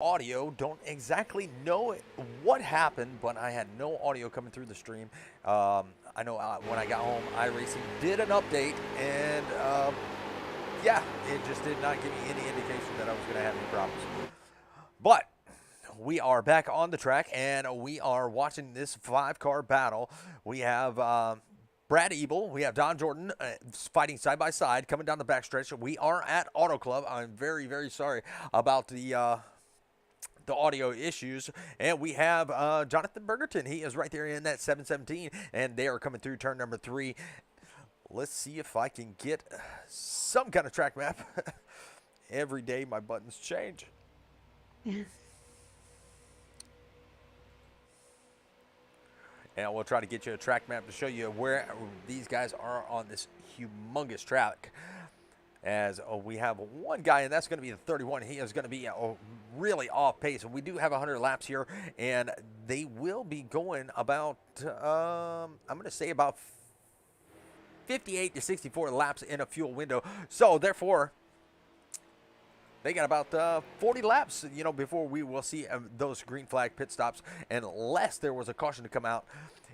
audio. Don't exactly know what happened, but I had no audio coming through the stream. I know when I got home, iRacing did an update, and yeah, it just did not give me any indication that I was going to have any problems. But we are back on the track, and we are watching this five-car battle. We have Brad Ebel, we have Don Jordan fighting side by side, coming down the backstretch. We are at Auto Club. I'm very, very sorry about the audio issues. And we have Jonathan Bergerton. He is right there in that 717, and they are coming through turn number 3. Let's see if I can get some kind of track map. Every day my buttons change. And we'll try to get you a track map to show you where these guys are on this humongous track. As we have one guy, and that's going to be the 31. He is going to be really off pace. We do have 100 laps here, and they will be going about, I'm going to say about 58 to 64 laps in a fuel window. So, therefore, they got about 40 laps, before we will see those green flag pit stops, unless there was a caution to come out.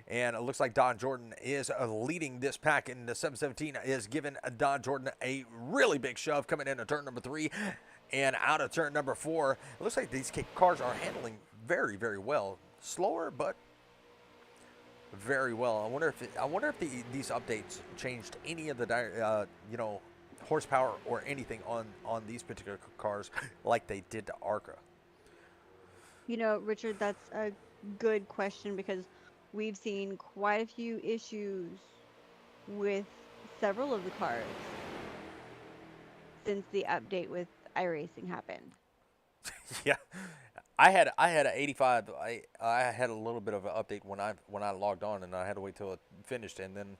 And it looks like Don Jordan is leading this pack, and the 717 is giving Don Jordan a really big shove coming into turn number 3 and out of turn number 4. It looks like these cars are handling very, very well. Slower, but very well. I wonder if these updates changed any of the horsepower or anything on these particular cars like they did to ARCA. Richard, that's a good question because we've seen quite a few issues with several of the cars since the update with iRacing happened. Yeah, I had an 85. I had a little bit of an update when I logged on, and I had to wait till it finished, and then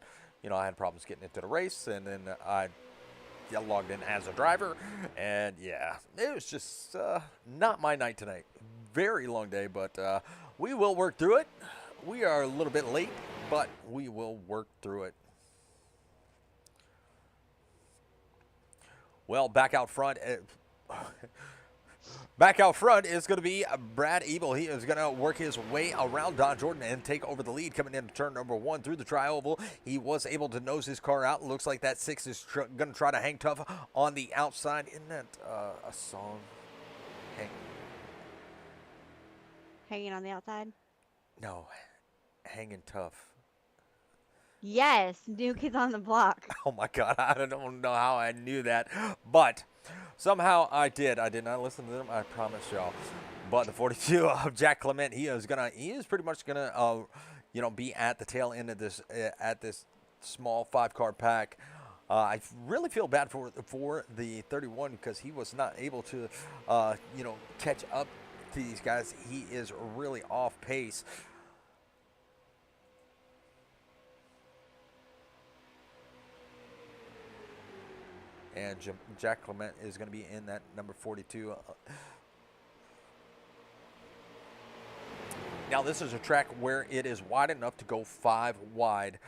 I had problems getting into the race, and then I logged in as a driver, and yeah, it was just not my night tonight. Very long day, but we will work through it. We are a little bit late, but we will work through it. Well, back out front. Back out front is going to be Brad Ebel. He is going to work his way around Don Jordan and take over the lead coming into turn number 1 through the tri-oval. He was able to nose his car out. Looks like that 6 is going to try to hang tough on the outside. Isn't that a song? Hanging on the outside? No, hanging tough. Yes, New Kids on the Block. Oh my God, I don't know how I knew that, but somehow I did. I did not listen to them, I promise y'all. But the 42 of Jack Clement, he is pretty much gonna, be at the tail end of this, at this small 5-car pack. I really feel bad for the 31 because he was not able to, catch up to these guys. He is really off pace. And Jack Clement is going to be in that number 42. Now, this is a track where it is wide enough to go 5 wide.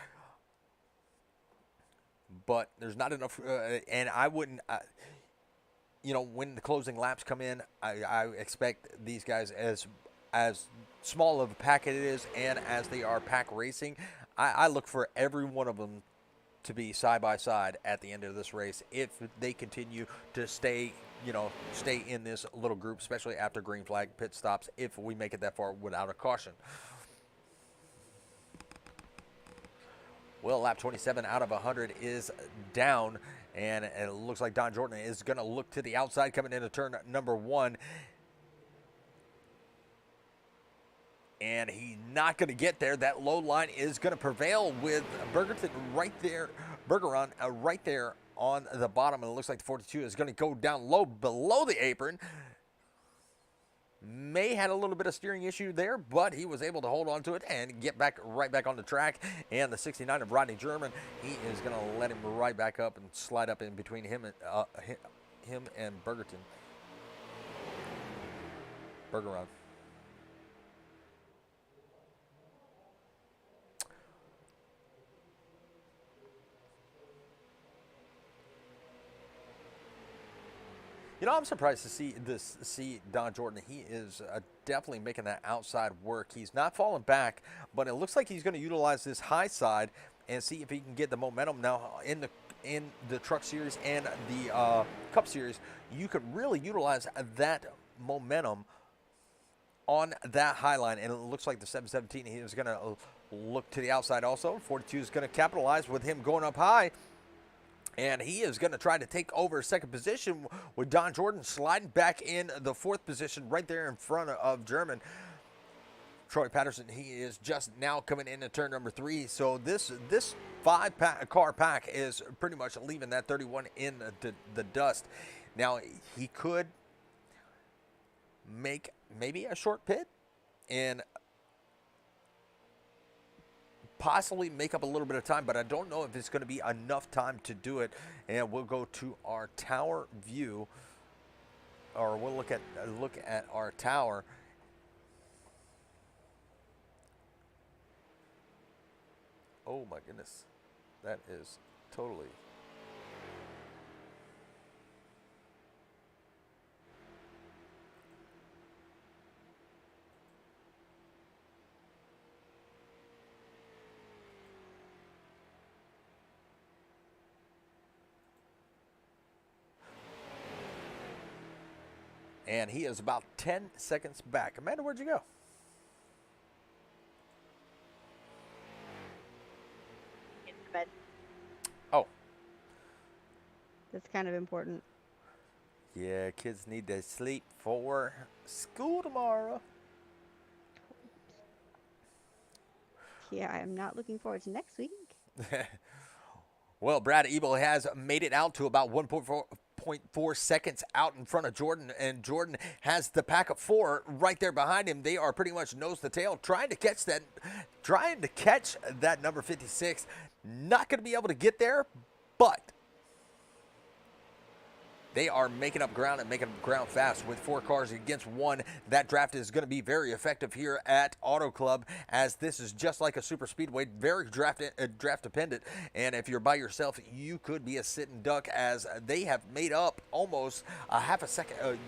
But there's not enough, and I wouldn't, when the closing laps come in, I expect these guys, as small of a pack it is and as they are pack racing, I look for every one of them to be side by side at the end of this race if they continue to stay in this little group, especially after green flag pit stops, if we make it that far without a caution. Well, lap 27 out of 100 is down, and it looks like Don Jordan is going to look to the outside coming into turn number 1. And he's not going to get there. That low line is going to prevail with Bergerton right there, Bergeron right there on the bottom. And it looks like the 42 is going to go down low below the apron. May had a little bit of steering issue there, but he was able to hold on to it and get right back on the track. And the 69 of Rodney German, he is going to let him right back up and slide up in between him and Bergerton. Bergeron. I'm surprised to see Don Jordan. He is definitely making that outside work. He's not falling back, but it looks like he's going to utilize this high side and see if he can get the momentum now in the Truck Series and the Cup Series. You could really utilize that momentum on that high line, and it looks like the 717 he is going to look to the outside also. 42 is going to capitalize with him going up high, and he is going to try to take over second position with Don Jordan sliding back in the fourth position right there in front of German. Troy Patterson, he is just now coming into turn number 3. So this car pack is pretty much leaving that 31 in the dust. Now, he could make maybe a short pit and possibly make up a little bit of time, but I don't know if it's going to be enough time to do it. And we'll go to our tower view, or we'll look at our tower. Oh my goodness, that is totally. And he is about 10 seconds back. Amanda, where'd you go? Into bed. Oh. That's kind of important. Yeah, kids need to sleep for school tomorrow. Yeah, I am not looking forward to next week. Well, Brad Ebel has made it out to about 1.4 seconds out in front of Jordan, and Jordan has the pack of 4 right there behind him. They are pretty much nose to tail, trying to catch that number 56. Not going to be able to get there, but they are making up ground and making up ground fast with 4 cars against 1. That draft is going to be very effective here at Auto Club, as this is just like a super speedway, very draft dependent. And if you're by yourself, you could be a sitting duck, as they have made up almost a half a second,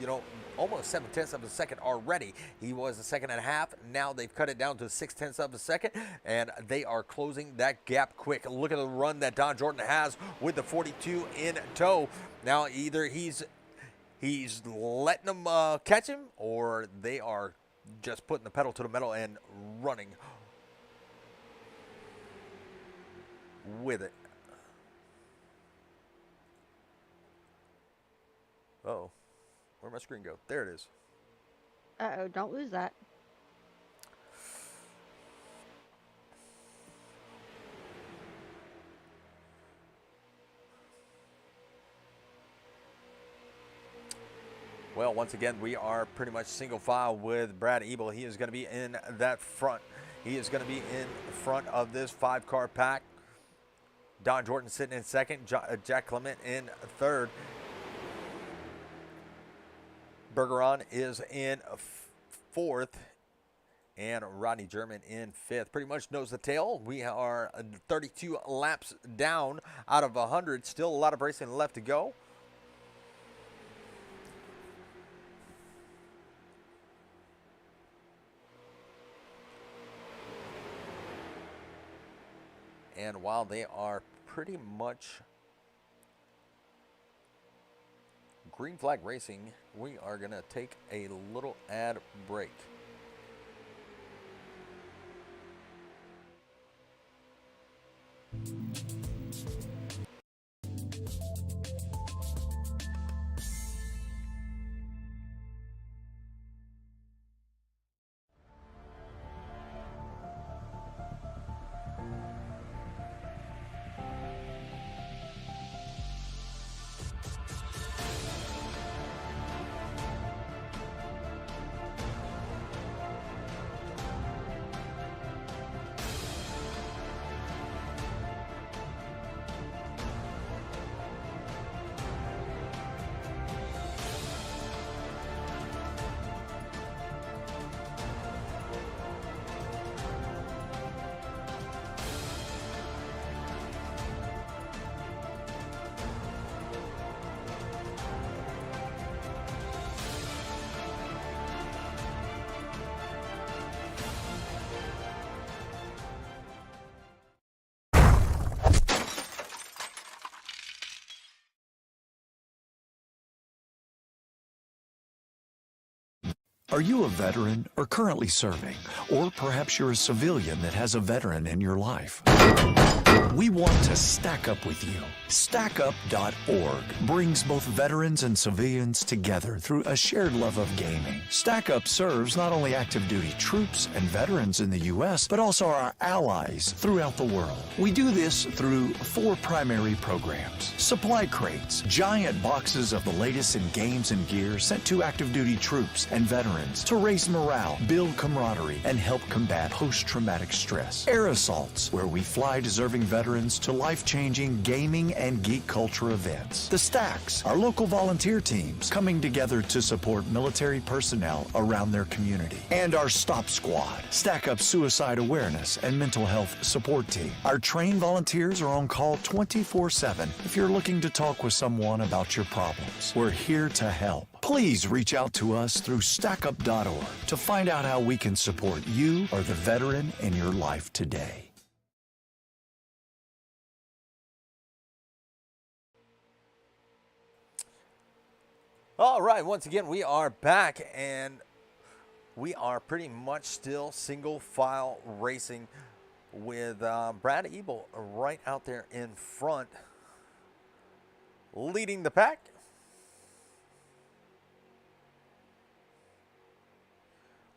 almost 7/10 of a second already. He was a second and a half. Now they've cut it down to 6/10 of a second, and they are closing that gap quick. Look at the run that Don Jordan has with the 42 in tow. Now, either he's letting them catch him, or they are just putting the pedal to the metal and running with it. Uh-oh. Where'd my screen go? There it is. Uh-oh, don't lose that. Well, once again, we are pretty much single file with Brad Ebel. He is going to be in that front. He is going to be in front of this 5-car pack. Don Jordan sitting in second. Jack Clement in third. Bergeron is in fourth. And Rodney German in fifth. Pretty much nose to tail. We are 32 laps down out of 100. Still a lot of racing left to go. And while they are pretty much green flag racing, we are going to take a little ad break. Are you a veteran or currently serving? Or perhaps you're a civilian that has a veteran in your life? We want to stack up with you. StackUp.org brings both veterans and civilians together through a shared love of gaming. StackUp serves not only active duty troops and veterans in the U.S., but also our allies throughout the world. We do this through 4 primary programs. Supply crates, giant boxes of the latest in games and gear sent to active duty troops and veterans to raise morale, build camaraderie, and help combat post-traumatic stress. Air assaults, where we fly deserving veterans to life-changing gaming and geek culture events. The Stacks, our local volunteer teams coming together to support military personnel around their community. And our Stop Squad, Stack Up suicide awareness and mental health support team. Our trained volunteers are on call 24/7 if you're looking to talk with someone about your problems. We're here to help. Please reach out to us through StackUp.org to find out how we can support you or the veteran in your life today. All right, once again, we are back, and we are pretty much still single file racing with Brad Ebel right out there in front, leading the pack.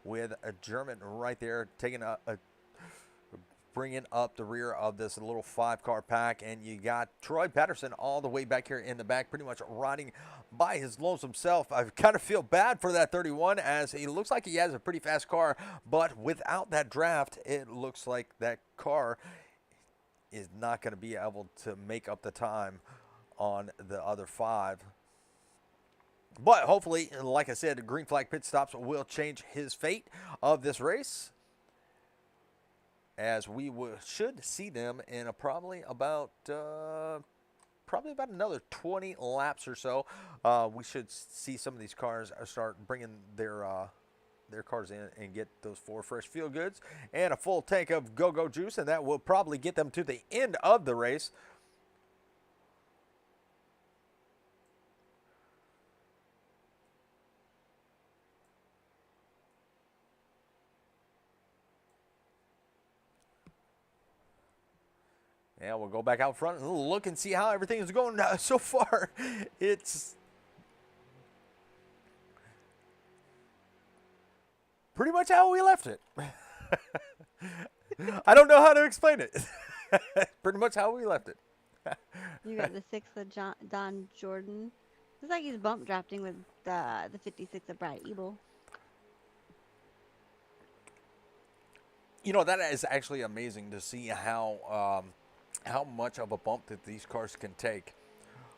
With a German right there taking bringing up the rear of this little 5-car pack, and you got Troy Patterson all the way back here in the back, pretty much riding by his lonesome self. I kind of feel bad for that 31, as he looks like he has a pretty fast car, but without that draft, it looks like that car is not going to be able to make up the time on the other 5. But hopefully, like I said, green flag pit stops will change his fate of this race, as we should see them in probably about another 20 laps or so. We should see some of these cars start bringing their cars in and get those 4 fresh fuel goods and a full tank of go-go juice, and that will probably get them to the end of the race. Yeah, we'll go back out front and look and see how everything is going so far. It's pretty much how we left it. I don't know how to explain it. Pretty much how we left it. You got the 6 of Don Jordan. Looks like he's bump drafting with the 56 of Brad Ebel. You know, that is actually amazing to see how much of a bump that these cars can take.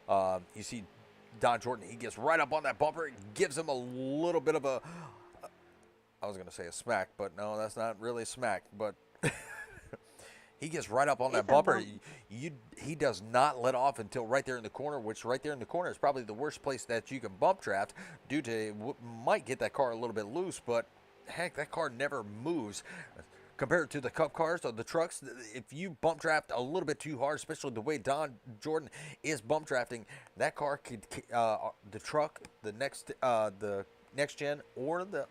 You see Don Jordan, he gets right up on that bumper. It gives him a little bit of a, I was going to say a smack, but no, that's not really a smack. But he gets right up on that bumper. He does not let off until right there in the corner, which right there in the corner is probably the worst place that you can bump draft, due to might get that car a little bit loose, but heck, that car never moves. Compared to the Cup cars or the trucks, if you bump draft a little bit too hard, especially the way Don Jordan is bump drafting, that car could, the truck, the next gen, or the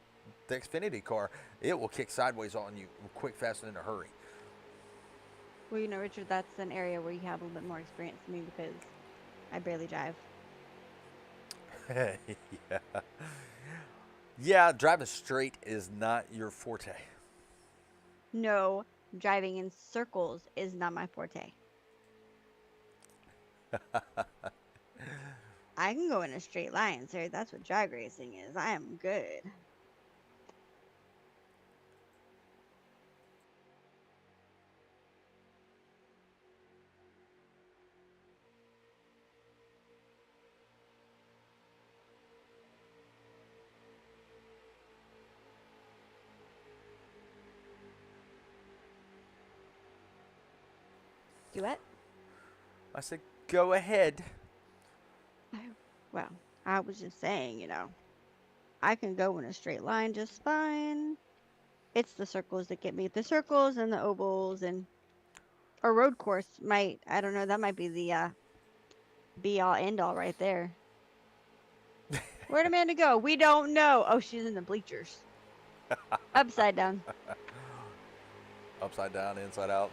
Xfinity car, it will kick sideways on you quick, fast, and in a hurry. Well, you know, Richard, that's an area where you have a little bit more experience than me, because I barely drive. Yeah, driving straight is not your forte. No, driving in circles is not my forte. I can go in a straight line, sir. That's what drag racing is. I am good. Duet? I said, go ahead. Well, I was just saying, you know, I can go in a straight line just fine. It's the circles that get me. The circles and the ovals, and a road course might, I don't know, that might be the be all end all right there. Where'd Amanda go? We don't know. Oh, she's in the bleachers. Upside down. Upside down, inside out.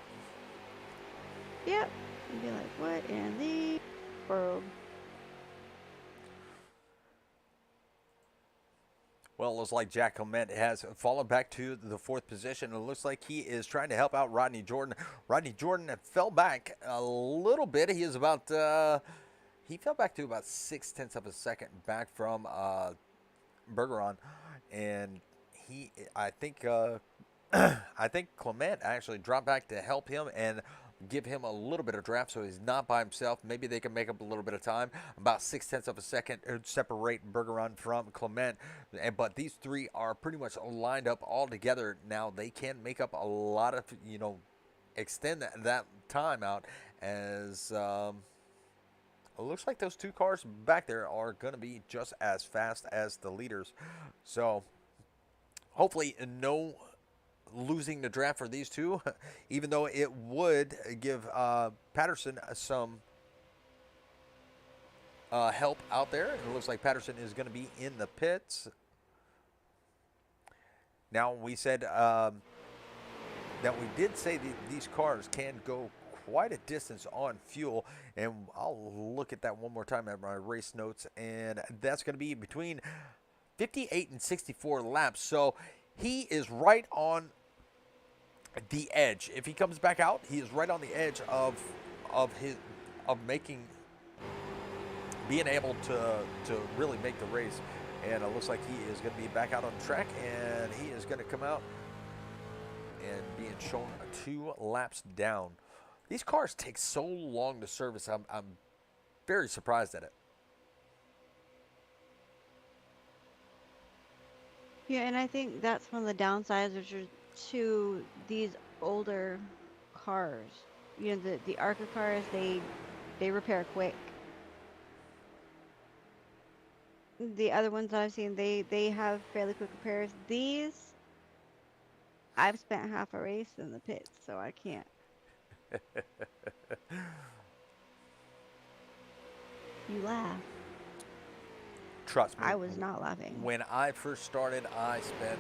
Yep. And be like, what in the world? Well, it looks like Jack Clement has fallen back to the 4th position. It looks like he is trying to help out Rodney Jordan. Rodney Jordan fell back a little bit. He is about, he fell back to about 0.6 of a second back from Bergeron. And I think, I think Clement actually dropped back to help him and give him a little bit of draft so he's not by himself. Maybe they can make up a little bit of time. About 0.6 of a second separate Bergeron from Clement. But these three are pretty much lined up all together now. They can make up a lot of, extend that time out as it looks like those two cars back there are going to be just as fast as the leaders. So hopefully no losing the draft for these two, even though it would give Patterson some help out there. It looks like Patterson is going to be in the pits. Now, we said that we did say these cars can go quite a distance on fuel, and I'll look at that one more time at my race notes, and that's going to be between 58 and 64 laps. So he is right on the edge. If he comes back out, he is right on the edge of being able to really make the race. And it looks like he is going to be back out on the track, and he is going to come out and being shown 2 laps down. These cars take so long to service. I'm very surprised at it. Yeah, and I think that's one of the downsides, which are to these older cars. The ARCA cars, they repair quick. The other ones I've seen, they have fairly quick repairs. These, I've spent half a race in the pits, so I can't. You laugh. Trust me. I was not laughing. When I first started, I spent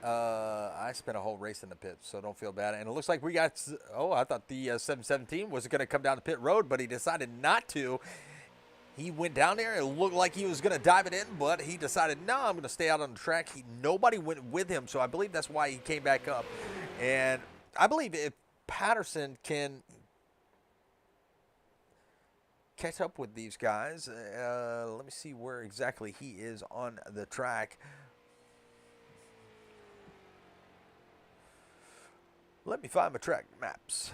a whole race in the pits, so don't feel bad. And it looks like we got, I thought the 717 was going to come down the pit road, but he decided not to. He went down there. It looked like he was going to dive it in, but he decided, no, I'm going to stay out on the track. Nobody went with him, so I believe that's why he came back up. And I believe if Patterson can catch up with these guys, let me see where exactly he is on the track. Let me find my track maps.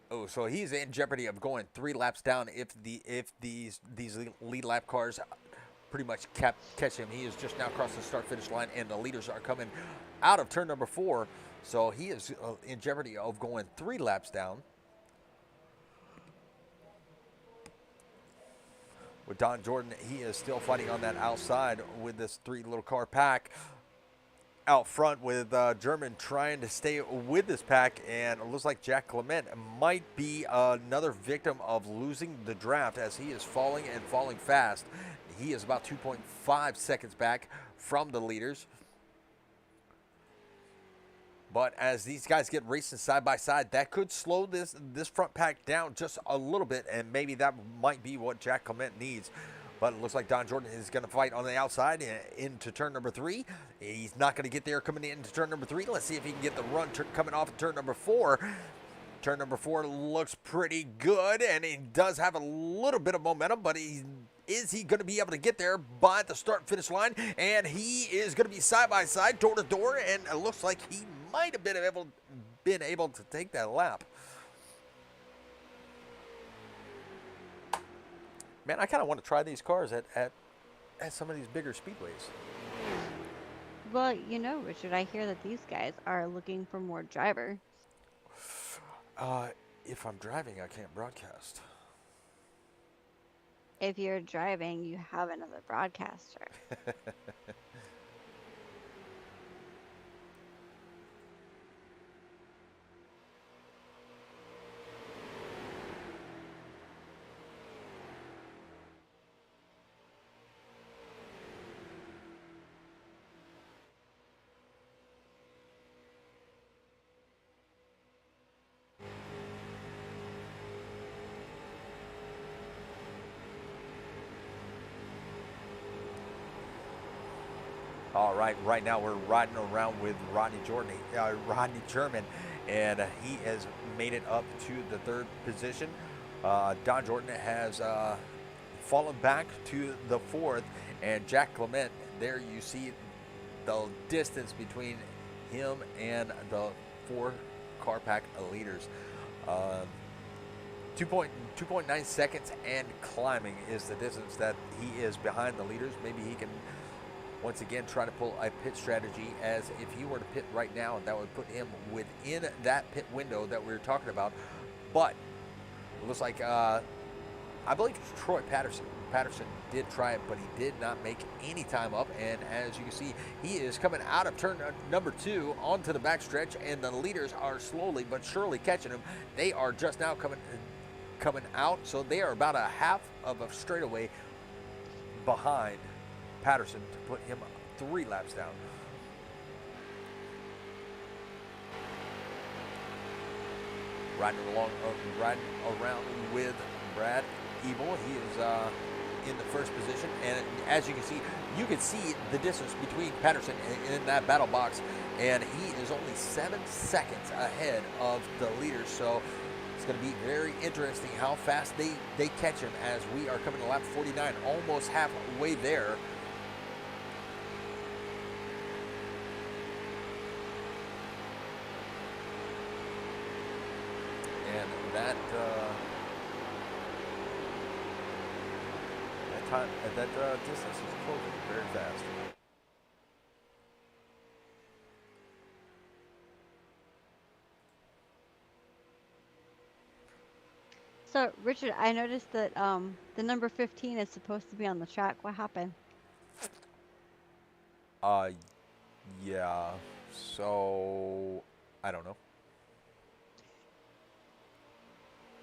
Oh, so he's in jeopardy of going 3 laps down if these lead lap cars pretty much catch him. He is just now crossing the start-finish line, and the leaders are coming out of turn number 4. So he is in jeopardy of going 3 laps down. With Don Jordan, he is still fighting on that outside with this 3 little car pack. Out front with German trying to stay with this pack, and it looks like Jack Clement might be another victim of losing the draft as he is falling and falling fast. He is about 2.5 seconds back from the leaders. But as these guys get racing side by side, that could slow this front pack down just a little bit, and maybe that might be what Jack Clement needs. But it looks like Don Jordan is going to fight on the outside into turn number 3. He's not going to get there coming into turn number 3. Let's see if he can get the run coming off of turn number 4. Turn number 4 looks pretty good, and he does have a little bit of momentum, but is he going to be able to get there by the start-finish line? And he is going to be side-by-side, door-to-door, and it looks like he might have been able to take that lap. Man, I kind of want to try these cars at some of these bigger speedways. Well, Richard, I hear that these guys are looking for more drivers. If I'm driving, I can't broadcast. If you're driving, you have another broadcaster. All right, right now we're riding around with Rodney German, and he has made it up to the third position. Don Jordan has fallen back to the fourth, and Jack Clement, there you see the distance between him and the 4 car pack leaders. 2.9 seconds and climbing is the distance that he is behind the leaders. Maybe he can once again try to pull a pit strategy, as if he were to pit right now, that would put him within that pit window that we were talking about. But it looks like I believe Troy Patterson did try it, but he did not make any time up. And as you can see, he is coming out of turn number 2 onto the backstretch, and the leaders are slowly but surely catching him. They are just now coming out, so they are about a half of a straightaway behind Patterson to put him 3 laps down. Riding around with Brad Ebel. He is in the first position, and as you can see the distance between Patterson in that battle box, and he is only 7 seconds ahead of the leaders. So it's going to be very interesting how fast they catch him, as we are coming to lap 49, almost halfway there. And that distance is closing very fast. So, Richard, I noticed that the number 15 is supposed to be on the track. What happened? Yeah. So, I don't know.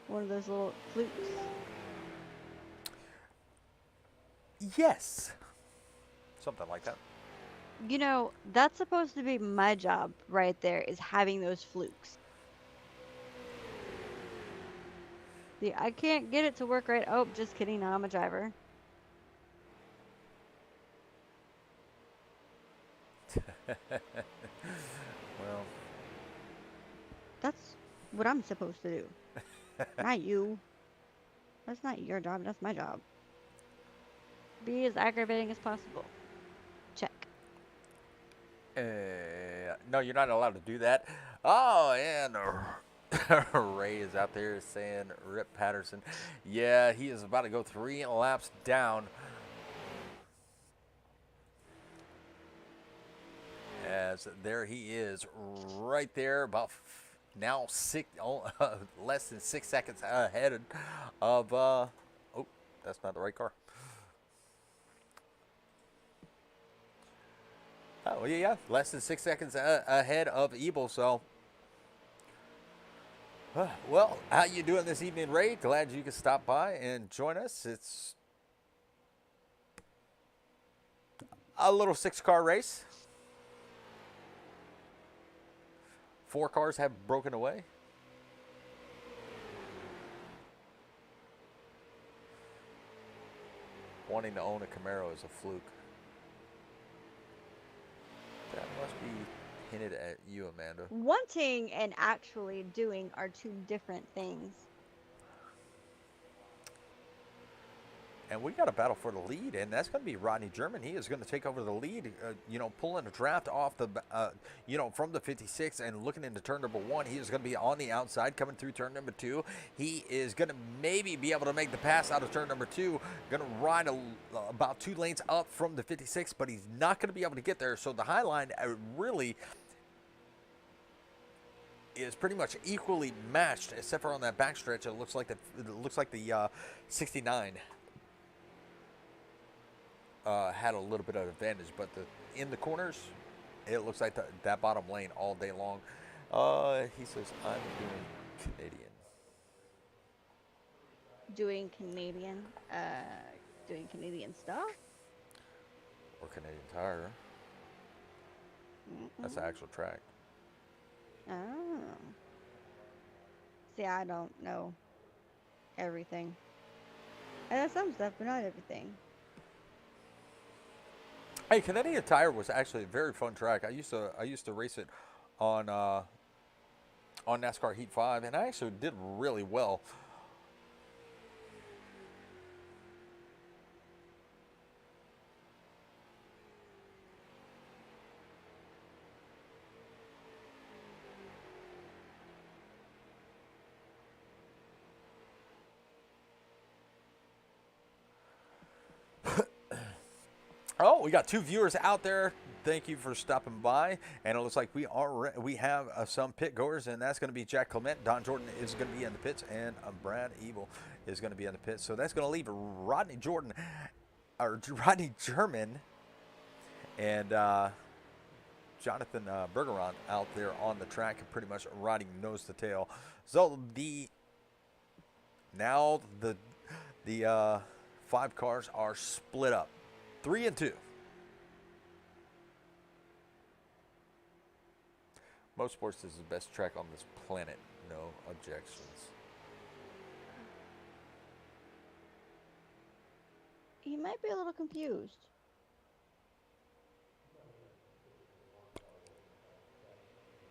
One of those little flukes. Yes. Something like that. You know, that's supposed to be my job right there, is having those flukes. See, I can't get it to work right. Oh, just kidding. Now I'm a driver. Well, That's what I'm supposed to do. Not you. That's not your job. That's my job. Be as aggravating as possible. Check. no, you're not allowed to do that. Oh, and Ray is out there saying Rip Patterson. Yeah, he is about to go 3 laps down. As there he is, right there, about now less than 6 seconds ahead of. Oh, that's not the right car. Oh yeah, less than 6 seconds ahead of Ebel. So, well, how you doing this evening, Ray? Glad you could stop by and join us. It's a little 6-car race. 4 cars have broken away. Wanting to own a Camaro is a fluke. That must be hinted at you, Amanda. Wanting and actually doing are 2 different things. And we got a battle for the lead, and that's going to be Rodney German. He is going to take over the lead, pulling a draft off the, from the 56 and looking into turn number 1. He is going to be on the outside coming through turn number 2. He is going to maybe be able to make the pass out of turn number 2. Going to ride about 2 lanes up from the 56, but he's not going to be able to get there. So the high line really is pretty much equally matched, except for on that backstretch. It looks like the 69. Had a little bit of advantage, but in the corners, it looks like that bottom lane all day long. He says, I'm doing Canadian. Doing Canadian stuff? Or Canadian Tire. That's the actual track. Oh. See, I don't know everything. I know some stuff, but not everything. Hey, Canadian Tire was actually a very fun track. I used to race it on NASCAR Heat 5, and I actually did really well. Oh, we got 2 viewers out there. Thank you for stopping by. And it looks like we have some pit goers, and that's going to be Jack Clement. Don Jordan is going to be in the pits, and Brad Ebel is going to be in the pits. So that's going to leave Rodney Jordan, or Rodney German, and Jonathan Bergeron out there on the track, pretty much riding nose to tail. So now the 5 cars are split up, 3 and 2. Motorsports is the best track on this planet. No objections. He might be a little confused.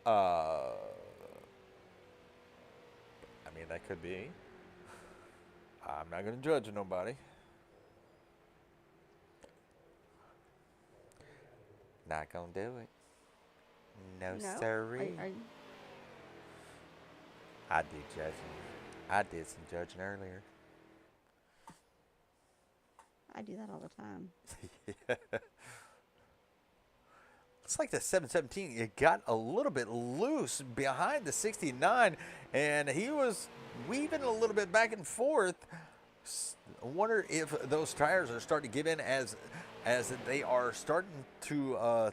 I mean, that could be. I'm not going to judge nobody. Not going to do it. No, No? sirree. Are you- I did judging. I did some judging earlier. I do that all the time. Looks like the 717, it got a little bit loose behind the 69, and he was weaving a little bit back and forth. I wonder if those tires are starting to give in as they are starting to.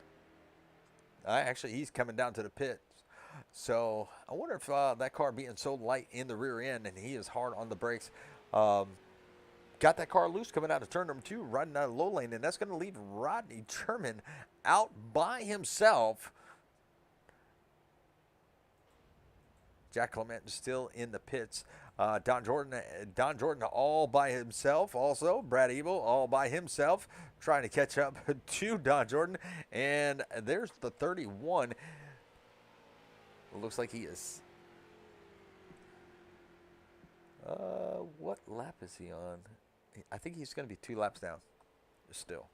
Actually, he's coming down to the pits. So I wonder if that car being so light in the rear end, and he is hard on the brakes. Got that car loose coming out of turn number 2, riding out of low lane, and that's going to leave Rodney German out by himself. Jack Clement is still in the pits. Don Jordan all by himself also. Brad Ebel all by himself trying to catch up to Don Jordan. And there's the 31. It looks like he is. What lap is he on? I think he's going to be 2 laps down still.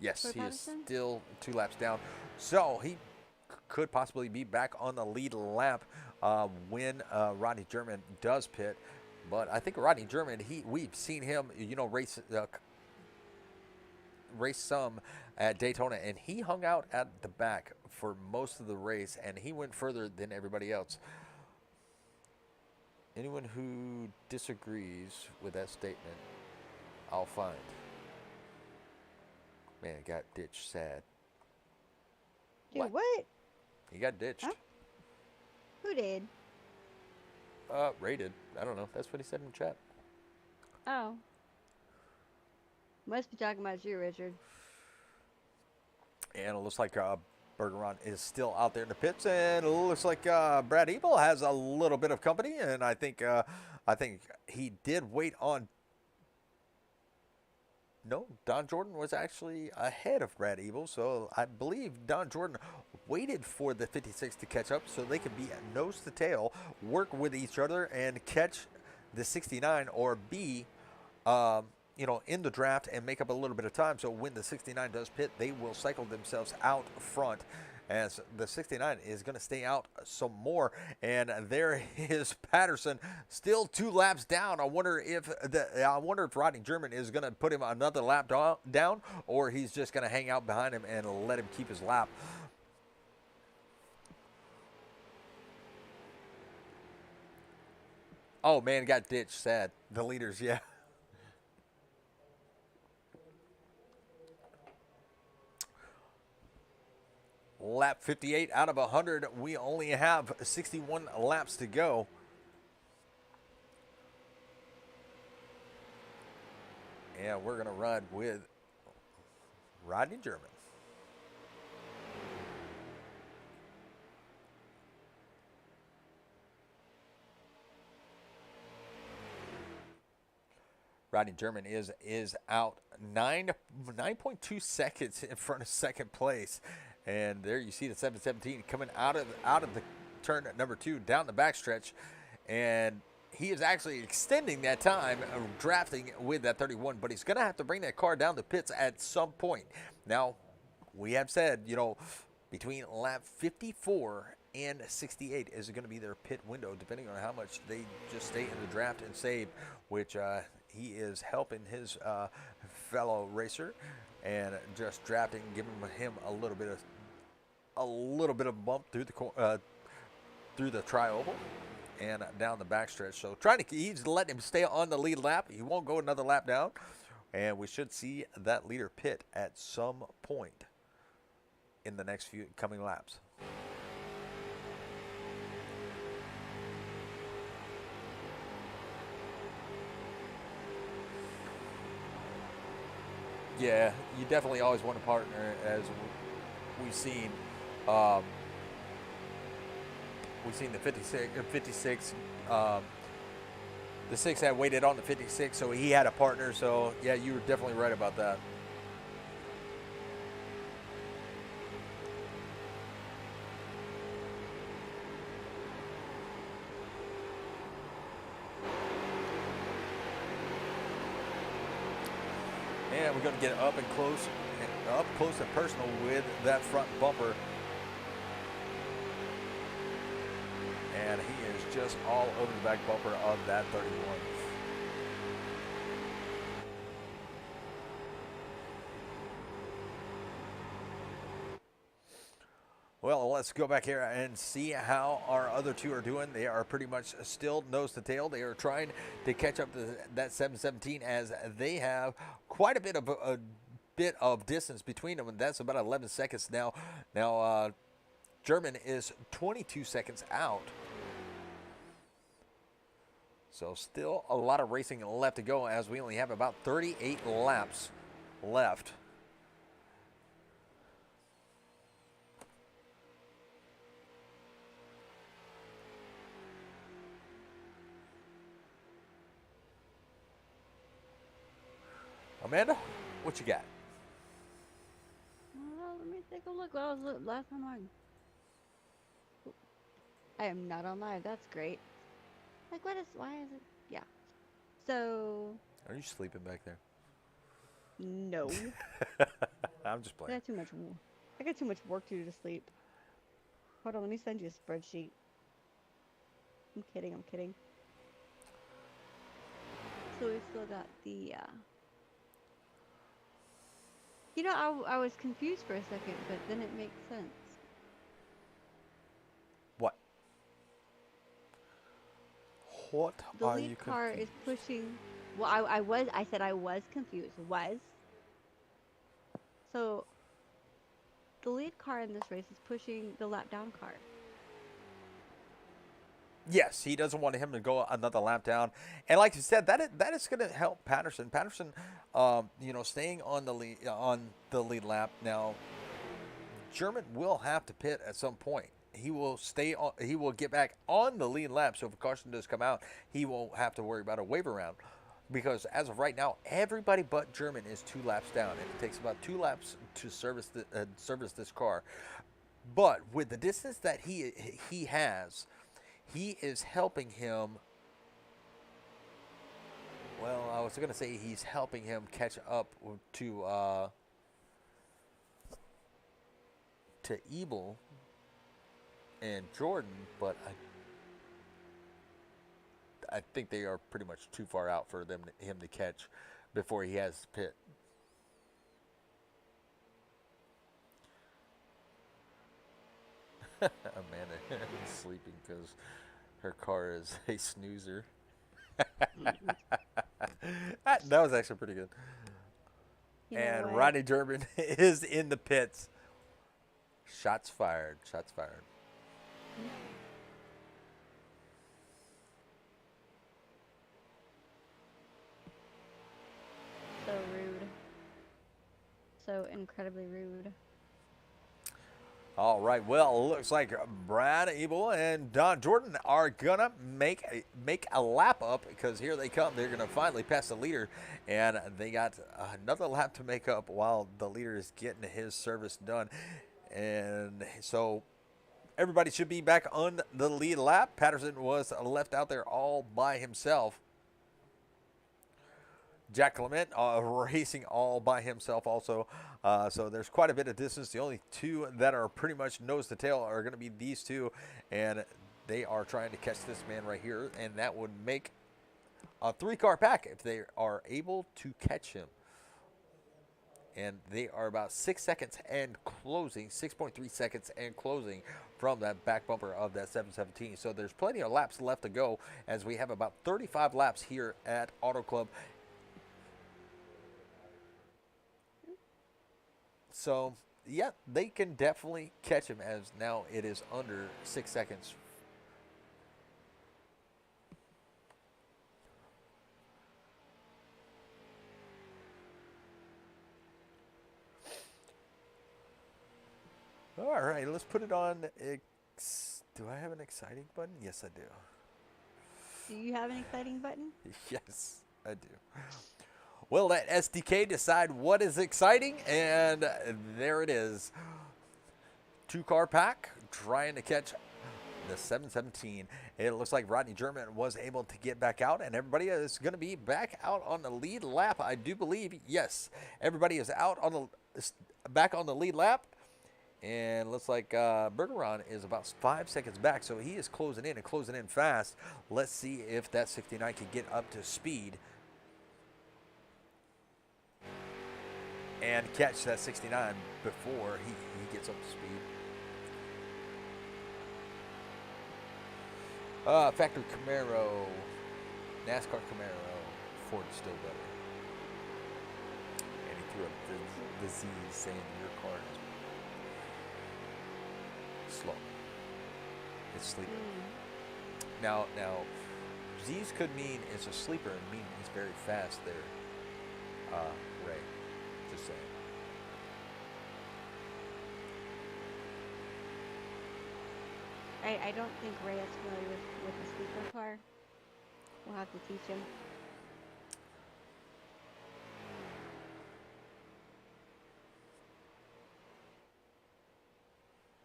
Yes, Troy he is Patterson? still 2 laps down. So he could possibly be back on the lead lap when Rodney German does pit. But I think Rodney German, we've seen him, race some at Daytona, and he hung out at the back for most of the race, and he went further than everybody else. Anyone who disagrees with that statement, I'll find. Man, it got ditched sad. Dude, what? He got ditched. Huh? Who did? Rated. I don't know. That's what he said in the chat. Oh. Must be talking about you, Richard. And it looks like Bergeron is still out there in the pits, and it looks like Brad Ebel has a little bit of company, and I think he did wait on. No, Don Jordan was actually ahead of Brad Ebel, so I believe Don Jordan waited for the 56 to catch up so they could be nose to tail, work with each other, and catch the 69 or be, in the draft and make up a little bit of time. So when the 69 does pit, they will cycle themselves out front, as the 69 is going to stay out some more. And there is Patterson, still 2 laps down. I wonder if Rodney German is going to put him another lap down, or he's just going to hang out behind him and let him keep his lap. Oh man, got ditched. Sad. The leaders, yeah. Lap 58 out of 100. We only have 61 laps to go. And we're going to ride with Rodney German. Rodney German is out 9.2 seconds in front of second place, and there you see the 717 coming out of the turn at number 2 down the backstretch, and he is actually extending that time drafting with that 31, but he's going to have to bring that car down the pits at some point. Now, we have said, between lap 54 and 68 is going to be their pit window, depending on how much they just stay in the draft and save, which he is helping his fellow racer and just drafting, giving him a little bit of bump through the tri-oval and down the backstretch. So he's letting him stay on the lead lap. He won't go another lap down, and we should see that leader pit at some point in the next few coming laps. Yeah, you definitely always want a partner, as we've seen. We've seen the 56. The 6 had waited on the 56, so he had a partner. So yeah, you were definitely right about that. And we're going to get up close and personal with that front bumper. And he is just all over the back bumper of that 31. Well, let's go back here and see how our other two are doing. They are pretty much still nose to tail. They are trying to catch up to that 717, as they have quite a bit of distance between them, and that's about 11 seconds now. Now, German is 22 seconds out. So still a lot of racing left to go, as we only have about 38 laps left. Amanda, what you got? Well, let me take a look. That was the last time I am not on live. That's great. Like, why is it? Yeah. So. Are you sleeping back there? No. I'm just playing. I got too much work to do to sleep. Hold on, let me send you a spreadsheet. I'm kidding. So we still got the, I was confused for a second, but then it makes sense. What? What The are you lead car confused? is pushing. Well, I said I was confused. So, the lead car in this race is pushing the lap down car. Yes, he doesn't want him to go another lap down, and like you said, that is going to help Patterson. Patterson, staying on the lead lap. Now, German will have to pit at some point. He will stay on. He will get back on the lead lap. So if a caution does come out, he won't have to worry about a waiver round, because as of right now, everybody but German is 2 laps down, and it takes about 2 laps to service this car. But with the distance that he has, he is helping him. Well, I was going to say he's helping him catch up to Ebel and Jordan, but I think they are pretty much too far out for him to catch before he has to pit. Amanda is sleeping because her car is a snoozer. that was actually pretty good. And Rodney German is in the pits. Shots fired. So rude. So incredibly rude. All right. Well, looks like Brad Abel and Don Jordan are gonna make a lap up because here they come. They're gonna finally pass the leader, and they got another lap to make up while the leader is getting his service done. And so everybody should be back on the lead lap. Patterson was left out there all by himself. Jack Clement racing all by himself also. So there's quite a bit of distance. The only two that are pretty much nose to tail are going to be these two. And they are trying to catch this man right here. And that would make a 3-car pack if they are able to catch him. And they are about 6 seconds and closing, 6.3 seconds and closing from that back bumper of that 717. So there's plenty of laps left to go as we have about 35 laps here at Auto Club. So, yeah, they can definitely catch him as now it is under 6 seconds. All right, let's put it on. Do I have an exciting button? Yes, I do. Do you have an exciting button? Yes, I do. Well, let SDK decide what is exciting, and there it is. 2-car pack trying to catch the 717. It looks like Rodney German was able to get back out, and everybody is going to be back out on the lead lap. I do believe, yes, everybody is out on the back on the lead lap. And looks like Bergeron is about 5 seconds back, so he is closing in and closing in fast. Let's see if that 69 can get up to speed and catch that 69 before he gets up to speed. Factory Camaro, NASCAR Camaro, Ford still better. And he threw up the Z saying your car is slow. It's sleeping. Now, Z's could mean it's a sleeper and mean he's very fast there, Ray. Just saying. I don't think Ray is familiar with the sleeper car. We'll have to teach him.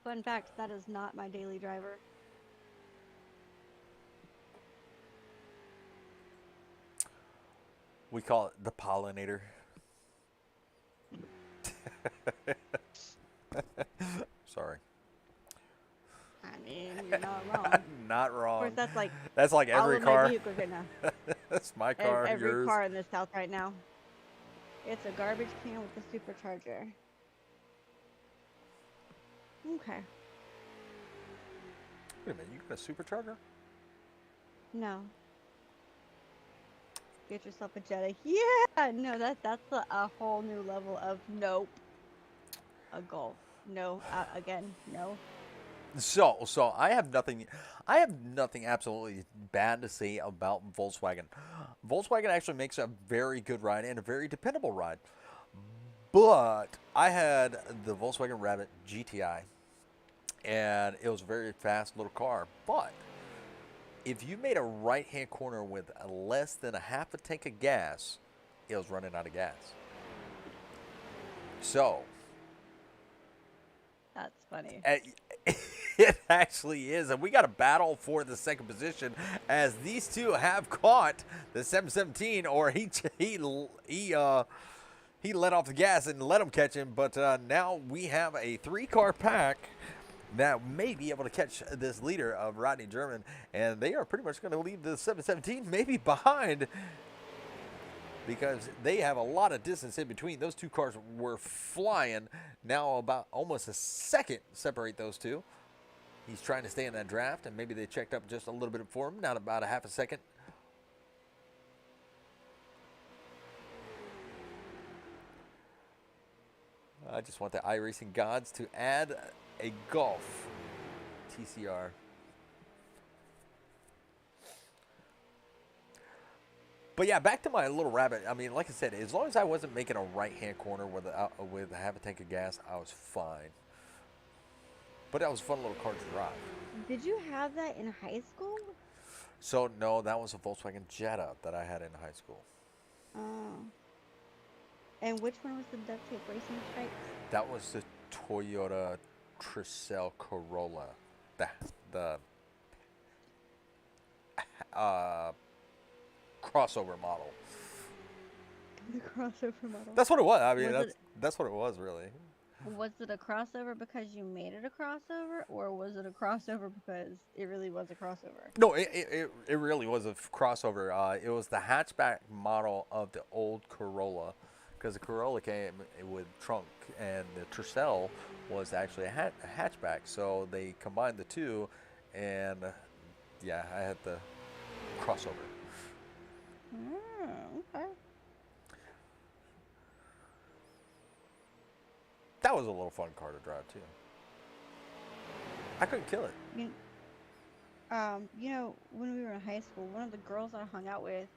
Fun fact, that is not my daily driver. We call it the pollinator. Sorry. I mean, you're not wrong. Not wrong. Of course, that's like all every of car. my vehicles right now. That's my car. Every yours. car in this house right now. It's a garbage can with a supercharger. Okay. Wait a minute, you got a supercharger? No. Get yourself a Jetta. Yeah! No, that's a whole new level of nope. A Golf. No. Again, no. So I have nothing absolutely bad to say about Volkswagen. Volkswagen actually makes a very good ride and a very dependable ride. But I had the Volkswagen Rabbit GTI, and it was a very fast little car. But if you made a right-hand corner with less than a half a tank of gas, it was running out of gas. So that's funny. It actually is, and we got a battle for the second position as these two have caught the 717, or he let off the gas and let him catch him. But now we have a 3-car pack that may be able to catch this leader of Rodney German, and they are pretty much going to leave the 717 maybe behind because they have a lot of distance in between. Those two cars were flying. Now about almost a second separate those two. He's trying to stay in that draft, and maybe they checked up just a little bit for him, not about a half a second. I just want the iRacing gods to add a Golf TCR. But yeah, back to my little Rabbit. I mean, like I said, as long as I wasn't making a right-hand corner with a half a tank of gas, I was fine. But that was a fun little car to drive. Did you have that in high school? So no, that was a Volkswagen Jetta that I had in high school. Oh. And which one was the duct tape racing stripes? That was the Toyota Tercel Corolla, the uh, crossover model. The crossover model. That's what it was. I mean, Was that's what it was really. Was it a crossover because you made it a crossover, or was it a crossover because it really was a crossover? No, it really was a crossover. It was the hatchback model of the old Corolla, because the Corolla came with trunk, and the Tercel was actually a hatchback. So they combined the two, and yeah, I had the crossover. Oh, okay. That was a little fun car to drive too. I couldn't kill it. You know, when we were in high school, one of the girls I hung out with,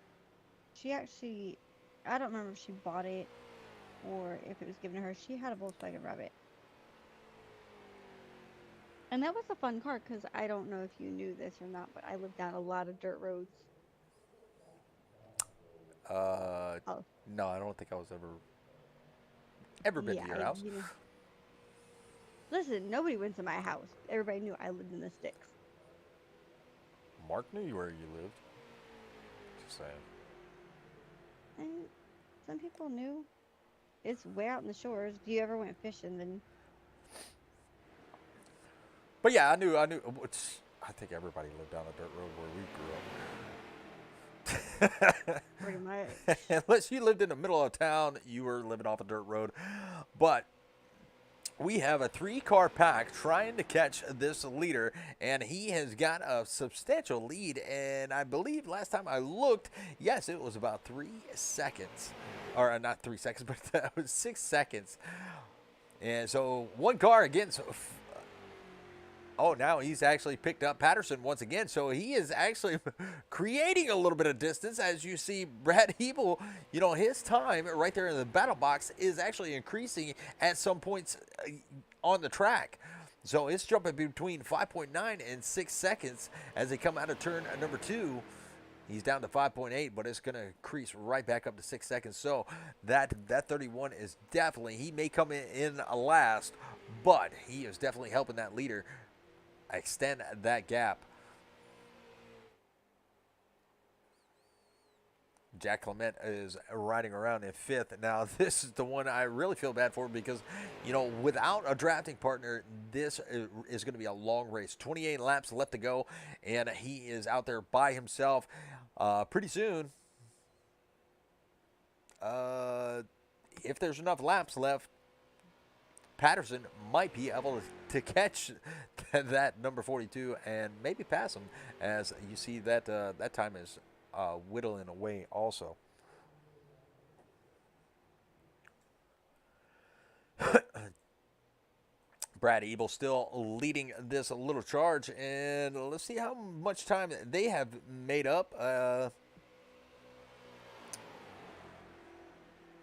she actually, I don't remember if she bought it or if it was given to her. She had a Volkswagen Rabbit. And that was a fun car because I don't know if you knew this or not, but I lived down a lot of dirt roads. Oh, No, I don't think I was ever been yeah. to your house. You know, listen, nobody went to my house. Everybody knew I lived in the sticks. Mark knew where you lived. Just saying. And some people knew. It's way out in the shores. If you ever went fishing, then But yeah, I knew. I think everybody lived down a dirt road where we grew up. pretty much. Unless you lived in the middle of town, you were living off a dirt road. But we have a 3-car pack trying to catch this leader, and he has got a substantial lead. And I believe last time I looked, yes, it was about 3 seconds. Or not 3 seconds, but it was 6 seconds. And so 1 car against... Oh, now he's actually picked up Patterson once again. So he is actually creating a little bit of distance. As you see, Brad Hebel, you know, his time right there in the battle box is actually increasing at some points on the track. So it's jumping between 5.9 and 6 seconds as they come out of turn number 2. He's down to 5.8, but it's going to increase right back up to 6 seconds. So that 31 is definitely, he may come in last, but he is definitely helping that leader extend that gap. Jack Clement is riding around in 5th. Now, this is the one I really feel bad for because, you know, without a drafting partner, this is going to be a long race. 28 laps left to go, and he is out there by himself. Pretty soon, if there's enough laps left, Patterson might be able to catch that number 42 and maybe pass him, as you see that that time is whittling away also. Brad Ebel still leading this little charge, and let's see how much time they have made up.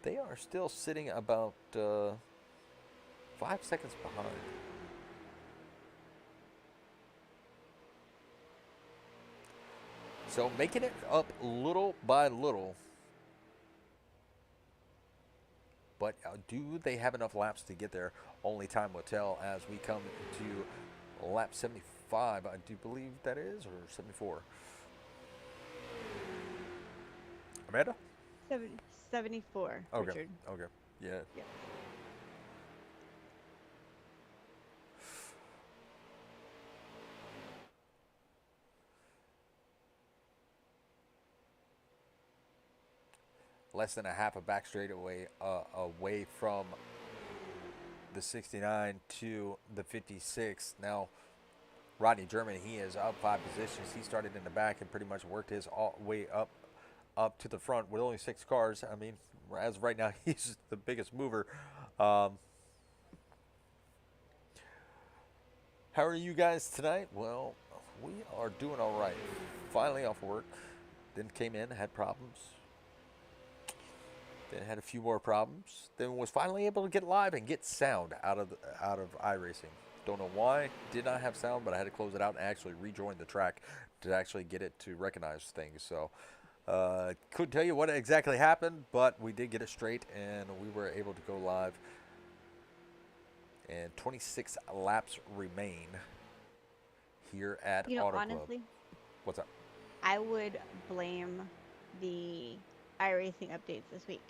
They are still sitting about 5 seconds behind. So making it up little by little. But do they have enough laps to get there? Only time will tell as we come to lap 75, I do believe that is, or 74. Amanda? 74, Okay. Richard. Okay. Yeah. Yeah. Less than a half a back straightaway away from the 69 to the 56. Now, Rodney German, he is up 5 positions. He started in the back and pretty much worked his way up to the front with only 6 cars. I mean, as of right now, he's the biggest mover. How are you guys tonight? Well, we are doing all right. Finally off work. Then came in, had problems. Then had a few more problems. Then was finally able to get live and get sound out of iRacing. Don't know why. Did not have sound, but I had to close it out and actually rejoin the track to actually get it to recognize things. So couldn't tell you what exactly happened, but we did get it straight, and we were able to go live. And 26 laps remain here at You know, Auto Club. honestly, What's up? I would blame the iRacing updates this week.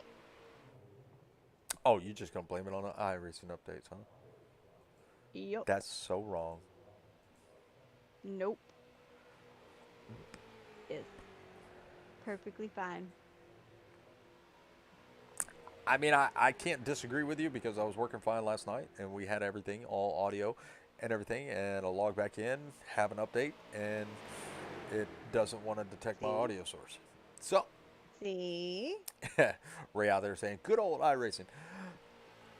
Oh, you're just going to blame it on the iRacing updates, huh? Yup. That's so wrong. Nope. It's perfectly fine. I mean, I can't disagree with you because I was working fine last night, and we had everything, all audio and everything, and I log back in, have an update, and it doesn't want to detect my See? audio source. So, See? Ray out there saying, good old iRacing.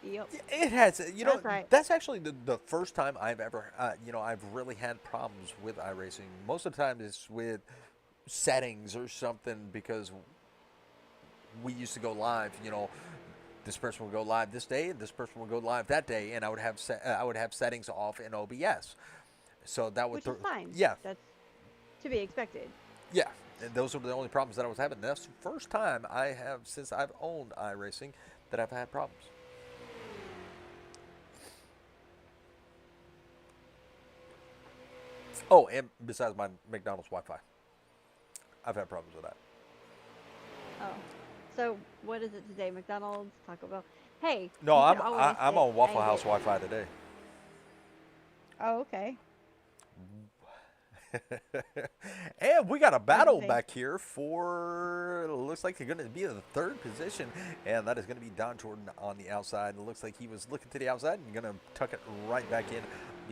Yep. It has, That's right. that's actually the first time I've ever, I've really had problems with iRacing. Most of the time it's with settings or something because we used to go live, this person would go live this day, and this person would go live that day, and I would have settings off in OBS. So that would, Which is fine. yeah, That's to be expected. yeah. And those were the only problems that I was having. That's the first time I have, since I've owned iRacing, that I've had problems. Oh, and besides my McDonald's Wi-Fi, I've had problems with that. Oh. So what is it today? McDonald's, Taco Bell. Hey. No, you I'm could always I'm say, on Waffle "I House get-" Wi-Fi today. Oh, okay. And we got a battle Amazing. back here for, looks like they're going to be in the third position, and that is going to be Don Jordan on the outside. It looks like he was looking to the outside and going to tuck it right back in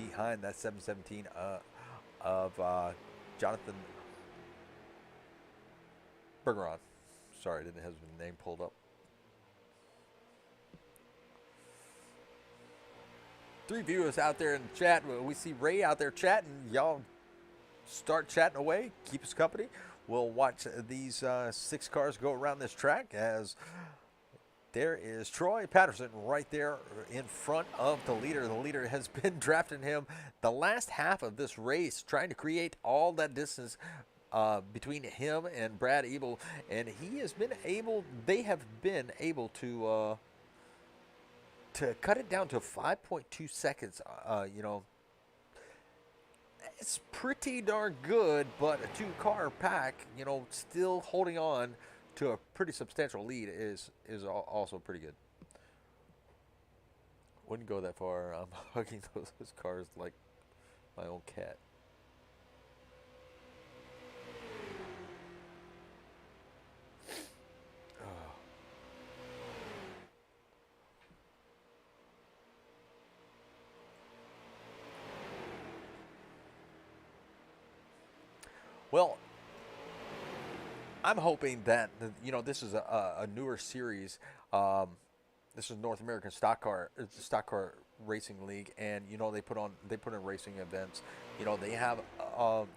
behind that 717 of Jonathan Bergeron. Sorry, I didn't have his name pulled up. 3 viewers out there in the chat. We see Ray out there chatting. Y'all start chatting away. Keep us company. We'll watch these 6 cars go around this track as there is Troy Patterson right there in front of the leader. The leader has been drafting him the last half of this race, trying to create all that distance between him and Brad Ebel, and he has been able. They have been able to cut it down to 5.2 seconds. It's pretty darn good, but a 2-car pack, still holding on to a pretty substantial lead is also pretty good. Wouldn't go that far. I'm hugging those cars like my own cat. Well, I'm hoping that this is a newer series. This is North American Stock Car Racing League, and they put in racing events. They have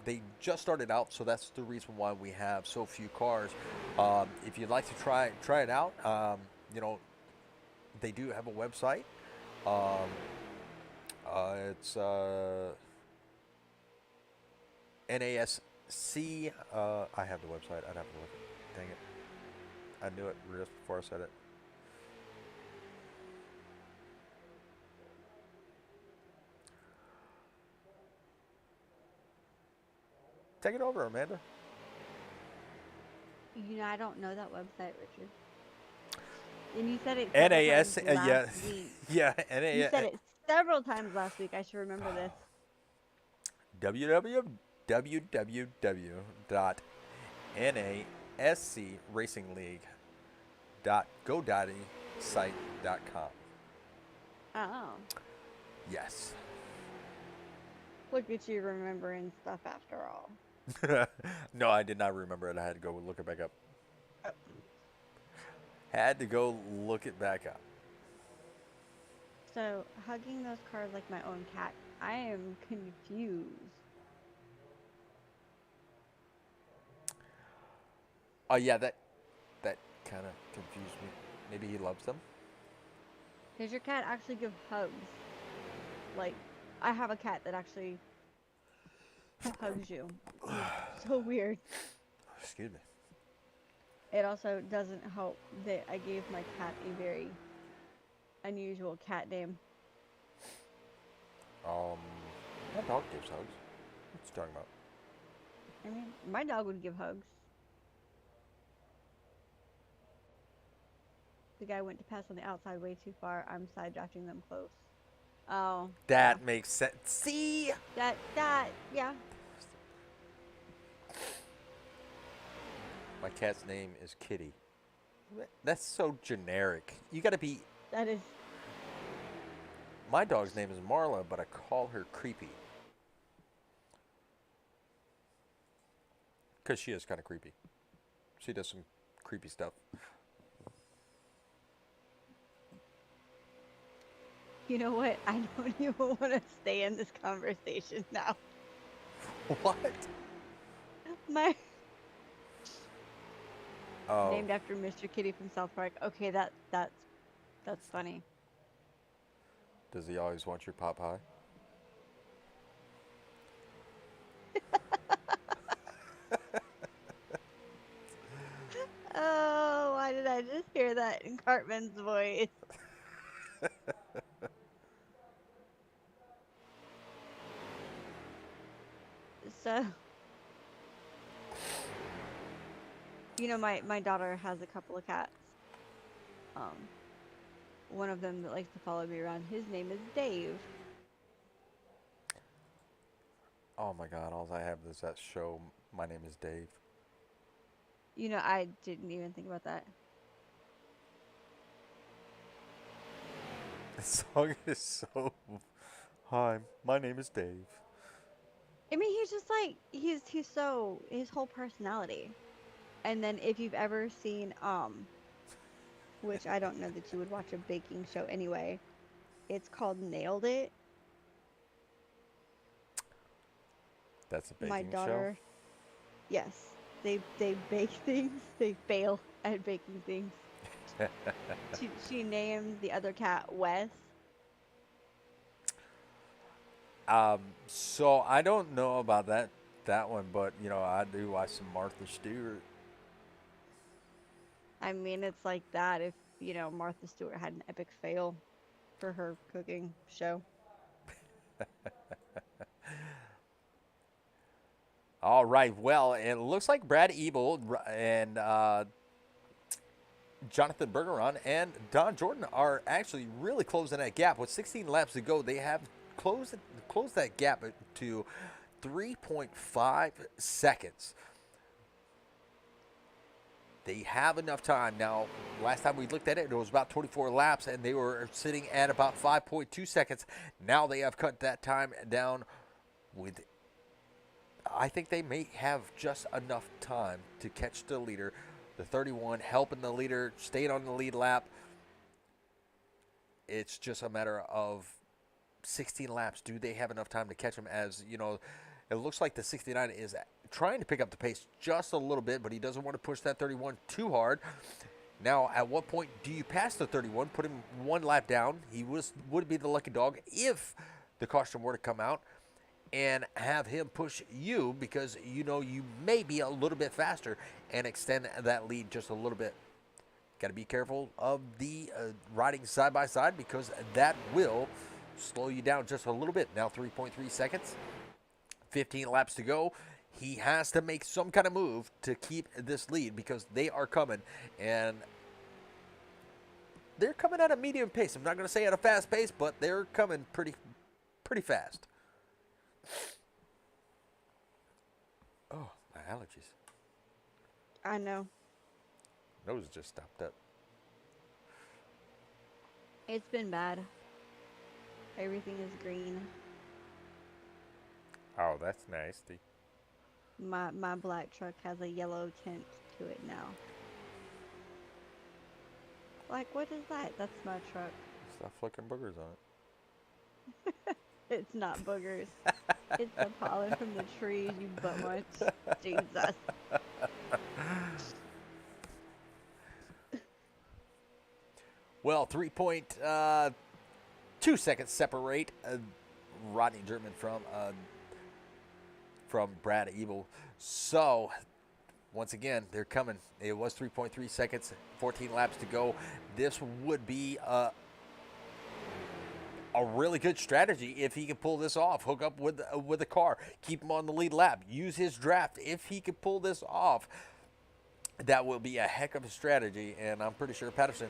they just started out, so that's the reason why we have so few cars. If you'd like to try it out, they do have a website. It's NASC. I have the website. I'd have to look. Dang it! I knew it just before I said it. Take it over, Amanda. I don't know that website, Richard. And you said it NAS. several times Yeah, last week. yeah. You said it several times last week. I should remember this. www.nascracingleague.godaddy.site.com. Oh. Yes. Look at you remembering stuff after all. No, I did not remember it. I had to go look it back up. Had to go look it back up. So, hugging those cars like my own cat, I am confused. Oh yeah, that kind of confused me. Maybe he loves them. Does your cat actually give hugs? Like, I have a cat that actually hugs you. It's so weird. Excuse me. It also doesn't help that I gave my cat a very unusual cat name. My dog gives hugs. What's you talking about? I mean, my dog would give hugs. The guy went to pass on the outside way too far. I'm side drafting them close. Oh. That makes sense. See? Yeah. Yeah. My cat's name is Kitty. That's so generic. You got to be. That is. My dog's name is Marla, but I call her Creepy. Because she is kind of creepy. She does some creepy stuff. You know what? I don't even want to stay in this conversation now. What? My Oh. named after Mr. Kitty from South Park. Okay, that's funny. Does he always want your pot pie? Oh, why did I just hear that in Cartman's voice? So, my daughter has a couple of cats. One of them that likes to follow me around, his name is Dave. Oh my God, all I have is that show, My Name is Dave. I didn't even think about that. The song is so... Hi, my name is Dave. I mean, he's just like, he's so, his whole personality. And then if you've ever seen, which I don't know that you would watch a baking show anyway, it's called Nailed It. That's a baking My daughter, show? yes, they bake things, they fail at baking things. She named the other cat Wes. So I don't know about that one, but I do watch some Martha Stewart. I mean, it's like that if, Martha Stewart had an epic fail for her cooking show. All right, well, it looks like Brad Ebel and Jonathan Bergeron and Don Jordan are actually really closing that gap. With 16 laps to go, they have closed that gap to 3.5 seconds. They have enough time. Now, last time we looked at it, it was about 24 laps, and they were sitting at about 5.2 seconds. Now they have cut that time down with, I think they may have just enough time to catch the leader. The 31 helping the leader, staying on the lead lap. It's just a matter of 16 laps. Do they have enough time to catch him? As it looks like the 69 is trying to pick up the pace just a little bit, but he doesn't want to push that 31 too hard. Now, at what point do you pass the 31, put him one lap down? He would be the lucky dog if the caution were to come out, and have him push you because you may be a little bit faster and extend that lead just a little bit. Got to be careful of the riding side by side because that will slow you down just a little bit. Now 3.3 seconds, 15 laps to go. He has to make some kind of move to keep this lead because they are coming, and they're coming at a medium pace. I'm not going to say at a fast pace, but they're coming pretty fast. Oh, my allergies. I know. Nose just stopped up. It's been bad. Everything is green. Oh, that's nasty. My black truck has a yellow tint to it now. Like, what is that? That's my truck. Stop flicking boogers on it. It's not boogers. It's the pollen from the trees, you butt munch. Jesus. Well, 3.2 seconds separate Rodney German from Brad Ebel. So once again, they're coming. It was 3.3 seconds, 14 laps to go. This would be a really good strategy if he could pull this off. Hook up with a car, keep him on the lead lap, use his draft. If he could pull this off, that will be a heck of a strategy, and I'm pretty sure Patterson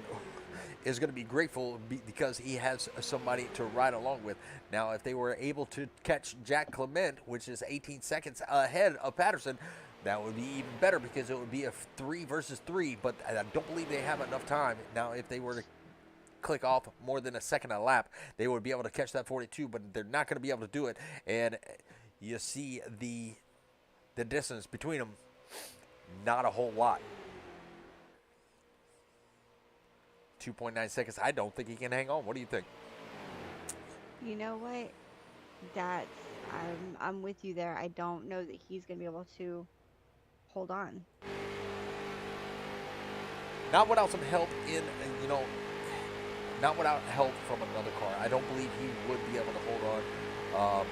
is going to be grateful because he has somebody to ride along with. Now, if they were able to catch Jack Clement, which is 18 seconds ahead of Patterson, that would be even better because it would be a 3 versus 3, but I don't believe they have enough time. Now, if they were to click off more than a second a lap, they would be able to catch that 42, but they're not going to be able to do it. And you see the distance between them, not a whole lot. 2.9 seconds. I don't think he can hang on. What do you think? You know what? That's I'm with you there. I don't know that he's gonna be able to hold on. Not without some help not without help from another car. I don't believe he would be able to hold on.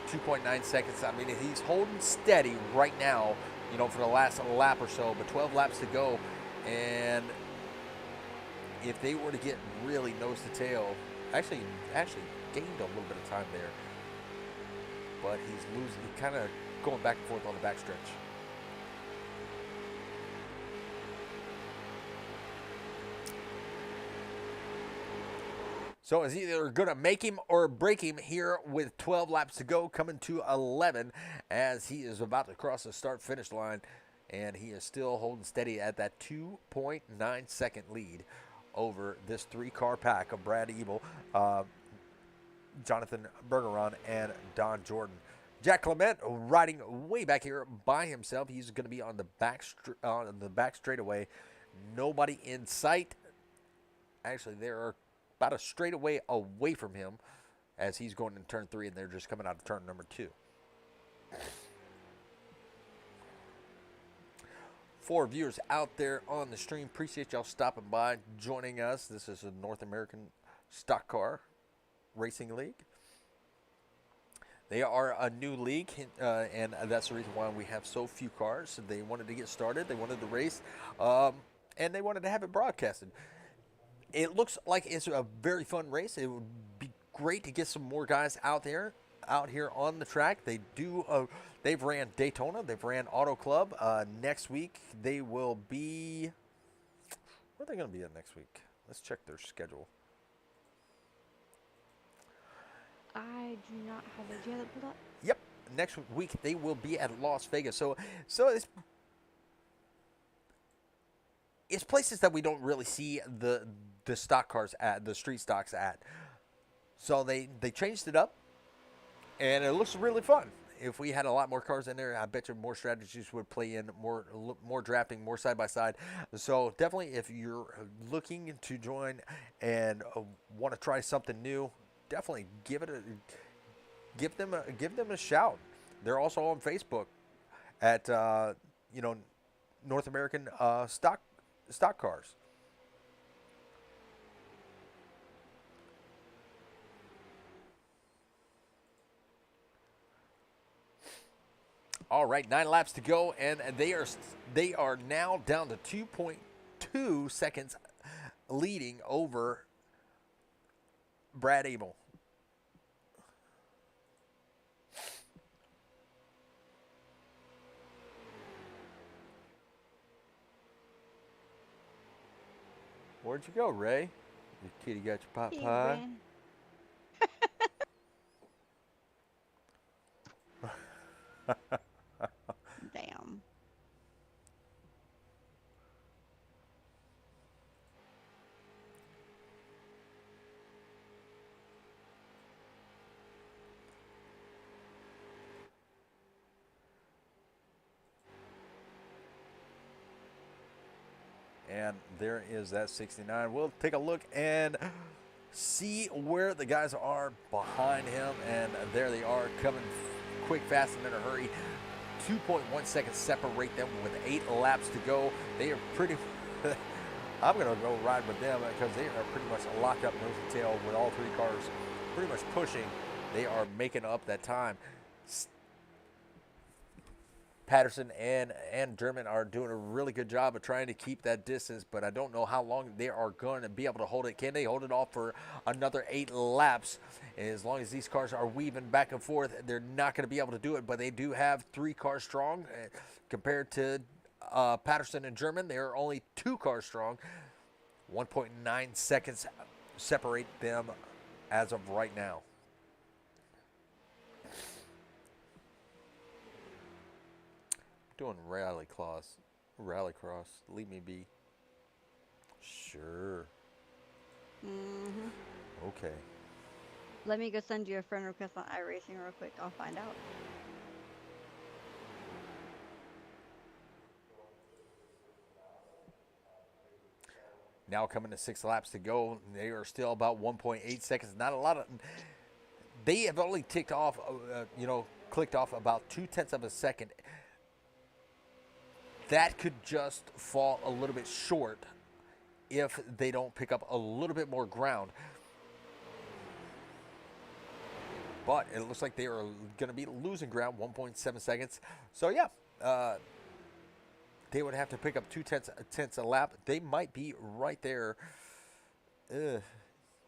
2.9 seconds. I mean, he's holding steady right now, for the last lap or so, but 12 laps to go. And if they were to get really nose to tail, actually gained a little bit of time there, but he's losing, kind of going back and forth on the backstretch. So it's either going to make him or break him here with 12 laps to go, coming to 11 as he is about to cross the start-finish line. And he is still holding steady at that 2.9 second lead over this 3-car pack of Brad Ebel, Jonathan Bergeron, and Don Jordan. Jack Clement riding way back here by himself. He's going to be on the back straightaway. Nobody in sight. Actually, there are about a straightaway away from him as he's going in turn 3, and they're just coming out of turn number 2. 4 viewers out there on the stream. Appreciate y'all stopping by, joining us. This is a North American Stock Car Racing League. They are a new league, and that's the reason why we have so few cars. They wanted to get started. They wanted to race, and they wanted to have it broadcasted. It looks like it's a very fun race. It would be great to get some more guys out here on the track. They do. They've ran Daytona. They've ran Auto Club. Next week they will be. Where are they going to be at next week? Let's check their schedule. I do not have it. Do you have it pulled up? Yep. Next week they will be at Las Vegas. So it's places that we don't really see the stock cars at, the street stocks at. So they changed it up, and it looks really fun. If we had a lot more cars in there, I bet you more strategies would play in, more drafting, more side by side. So definitely, if you're looking to join and want to try something new, definitely give them a shout. They're also on Facebook at North American stock cars. All right, 9 laps to go, and they are now down to 2.2 seconds leading over Brad Ebel. Where'd you go, Ray? Your kitty got your pot pie? Damn. And there is that 69. We'll take a look and see where the guys are behind him. And there they are, coming quick, fast, and in a hurry. 2.1 seconds separate them with 8 laps to go. They are pretty I'm going to go ride with them because they are pretty much locked up nose to tail with all 3 cars pretty much pushing. They are making up that time. Patterson and German are doing a really good job of trying to keep that distance, but I don't know how long they are going to be able to hold it. Can they hold it off for another 8 laps? As long as these cars are weaving back and forth, they're not going to be able to do it, but they do have 3 cars strong compared to Patterson and German. They are only 2 cars strong. 1.9 seconds separate them as of right now. Doing rallycross. Leave me be. Sure. Okay. Let me go send you a friend request on iRacing real quick. I'll find out. Now coming to 6 laps to go. They are still about 1.8 seconds. Not a lot of. They have only clicked off about 0.2 of a second. That could just fall a little bit short if they don't pick up a little bit more ground. But it looks like they are going to be losing ground, 1.7 seconds. So, yeah, they would have to pick up 0.2 a lap. They might be right there,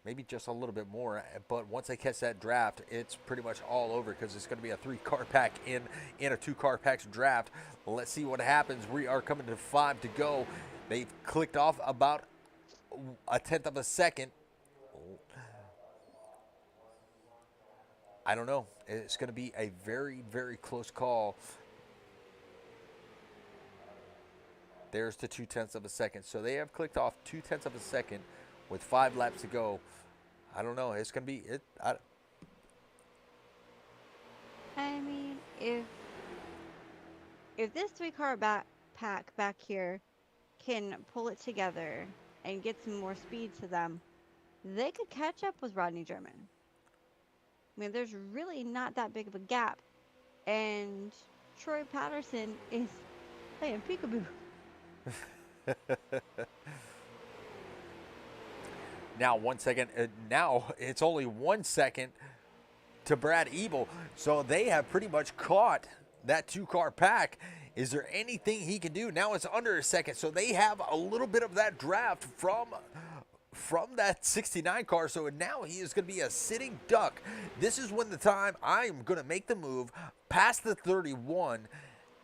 maybe just a little bit more. But once they catch that draft, it's pretty much all over because it's going to be a 3-car pack in a 2-car pack's draft. Let's see what happens. We are coming to 5 to go. They've clicked off about 0.1 of a second. I don't know. It's going to be a very, very close call. There's the 0.2 of a second. So they have clicked off 0.2 of a second with 5 laps to go. I don't know. It's going to be it. I mean, if this 3-car pack back here can pull it together and get some more speed to them, they could catch up with Rodney German. I mean, there's really not that big of a gap, and Troy Patterson is playing peekaboo. Now 1 second. Now it's only 1 second to Brad Ebel. So they have pretty much caught that 2-car pack. Is there anything he can do? Now it's under a second. So they have a little bit of that draft from that 69 car. So now he is going to be a sitting duck. This is when the time I'm going to make the move past the 31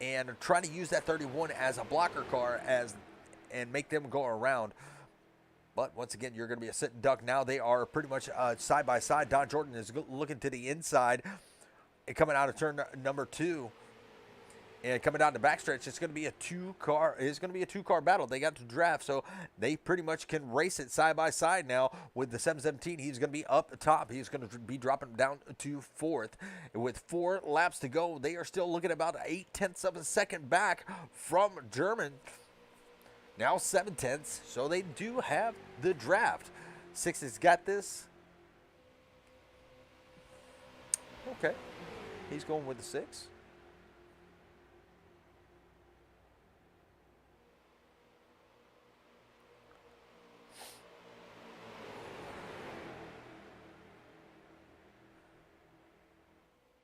and try to use that 31 as a blocker car and make them go around. But once again, you're going to be a sitting duck. Now they are pretty much side by side. Don Jordan is looking to the inside and coming out of turn number 2. And coming down the backstretch, it's going to be a 2-car battle. They got to draft, so they pretty much can race it side by side now. With the 717, he's going to be up the top. He's going to be dropping down to 4th. With 4 laps to go, they are still looking about 0.8 of a second back from German. Now 0.7, so they do have the draft. 6 has got this. Okay, he's going with the 6.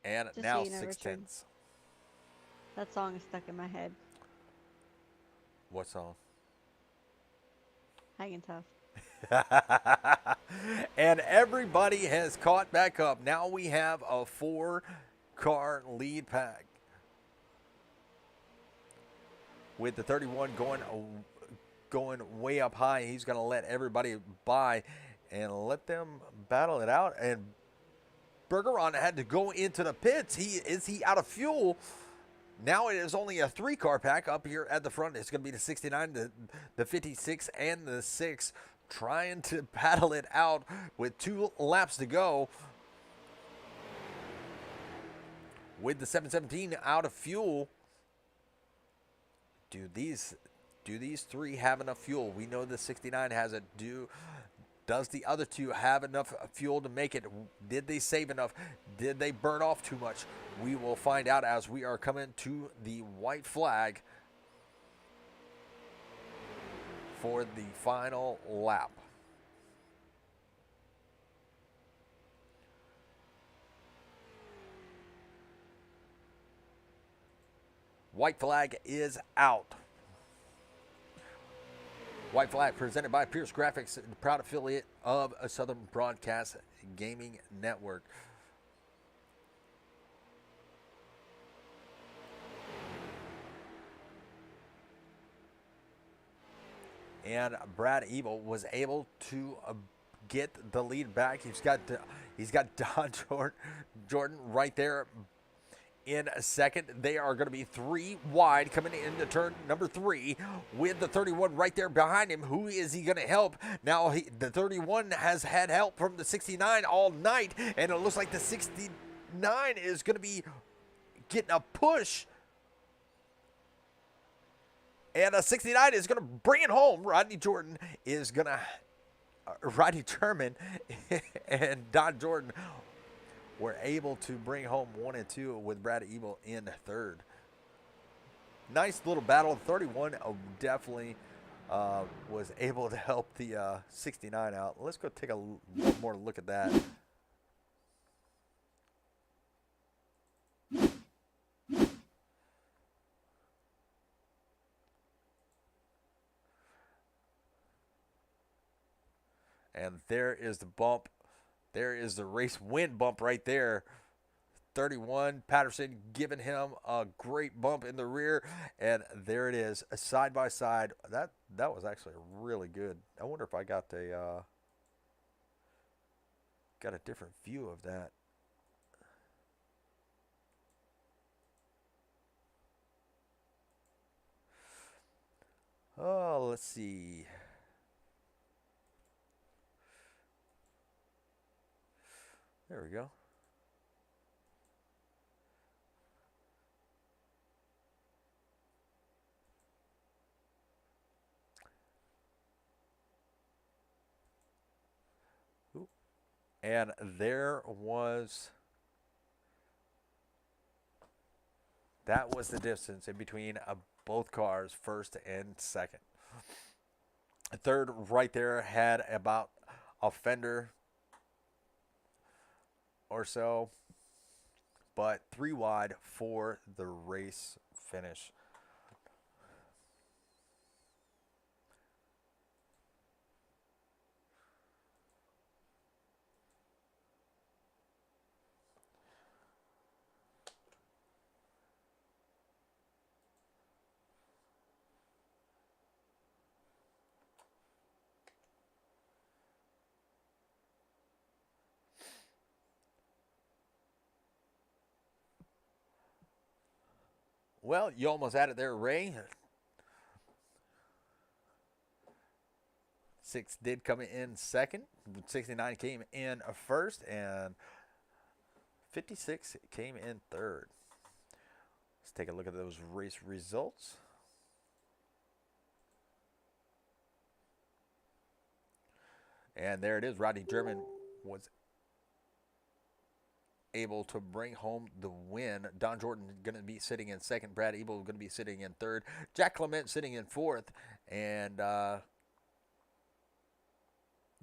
And Just now so you know, 6 Richard, 10s. that song is stuck in my head. What song? Hanging Tough. And everybody has caught back up. Now we have a 4-car lead pack. With the 31 going way up high, he's going to let everybody by and let them battle it out. And Bergeron had to go into the pits. Is he out of fuel? Now it is only a 3-car pack up here at the front. It's going to be the 69, the 56, and the 6 trying to battle it out with 2 laps to go. With the 717 out of fuel, do these 3 have enough fuel? We know the 69 has it. Does the other 2 have enough fuel to make it? Did they save enough? Did they burn off too much? We will find out as we are coming to the white flag for the final lap. White flag is out. White flag presented by Pierce Graphics, proud affiliate of a Southern Broadcast Gaming Network. And Brad Evil was able to get the lead back. He's got Don Jordan right there in a second. They are going to be 3 wide coming into turn number 3 with the 31 right there behind him. Who is he going to help? Now the 31 has had help from the 69 all night, and it looks like the 69 is going to be getting a push. And a 69 is going to bring it home. Rodney Jordan is going to, Rodney Sherman and Don Jordan were able to bring home 1 and 2 with Brad Evil in third. Nice little battle. 31 definitely was able to help the 69 out. Let's go take one more look at that. And there is the bump. There is the race win bump right there. 31, Patterson giving him a great bump in the rear. And there it is, side by side. That was actually really good. I wonder if I got a different view of that. Oh, let's see. There we go. Ooh. And that was the distance in between both cars, first and second. Third right there had about a fender or so, but 3 wide for the race finish. Well, you almost had it there, Ray. 6 did come in second. 69 came in first, and 56 came in third. Let's take a look at those race results. And there it is. Rodney German was able to bring home the win. Don Jordan going to be sitting in second. Brad Evil going to be sitting in third. Jack Clement sitting in fourth. And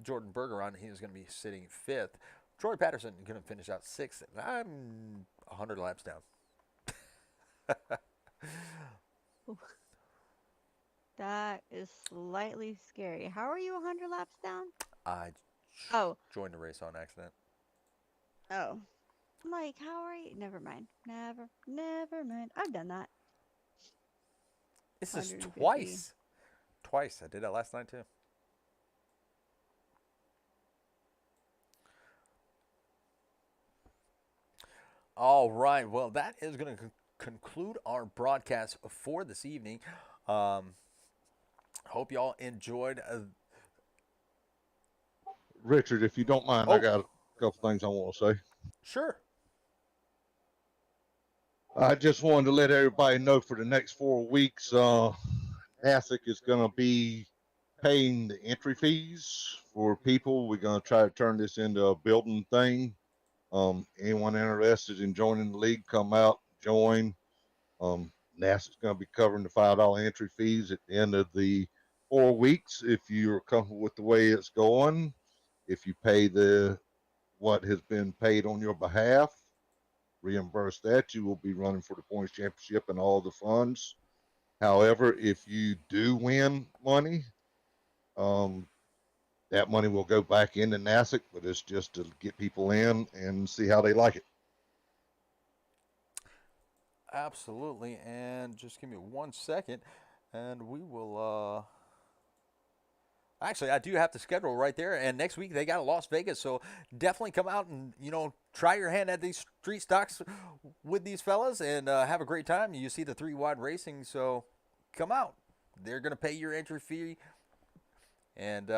Jordan Bergeron, he was going to be sitting fifth. Troy Patterson going to finish out sixth. I'm 100 laps down. That is slightly scary. How are you 100 laps down? I joined the race on accident. Oh. I'm like, how are you? Never mind. Never mind. I've done that. This is twice. Twice. I did that last night too. All right. Well, that is going to conclude our broadcast for this evening. Hope y'all enjoyed. Richard, if you don't mind, I got a couple things I want to say. Sure. I just wanted to let everybody know for the next 4 weeks, ASIC is going to be paying the entry fees for people. We're going to try to turn this into a building thing. Anyone interested in joining the league, come out, join. NASA's going to be covering the $5 entry fees at the end of the 4 weeks. If you're comfortable with the way it's going, if you pay what has been paid on your behalf, reimburse that, you will be running for the points championship and all the funds. However, if you do win money, that money will go back into NASIC, but it's just to get people in and see how they like it. Absolutely. And just give me 1 second, and we will. Actually, I do have the schedule right there, and next week they got Las Vegas, so definitely come out and try your hand at these street stocks with these fellas and have a great time. You see the 3 wide racing, so come out. They're gonna pay your entry fee, and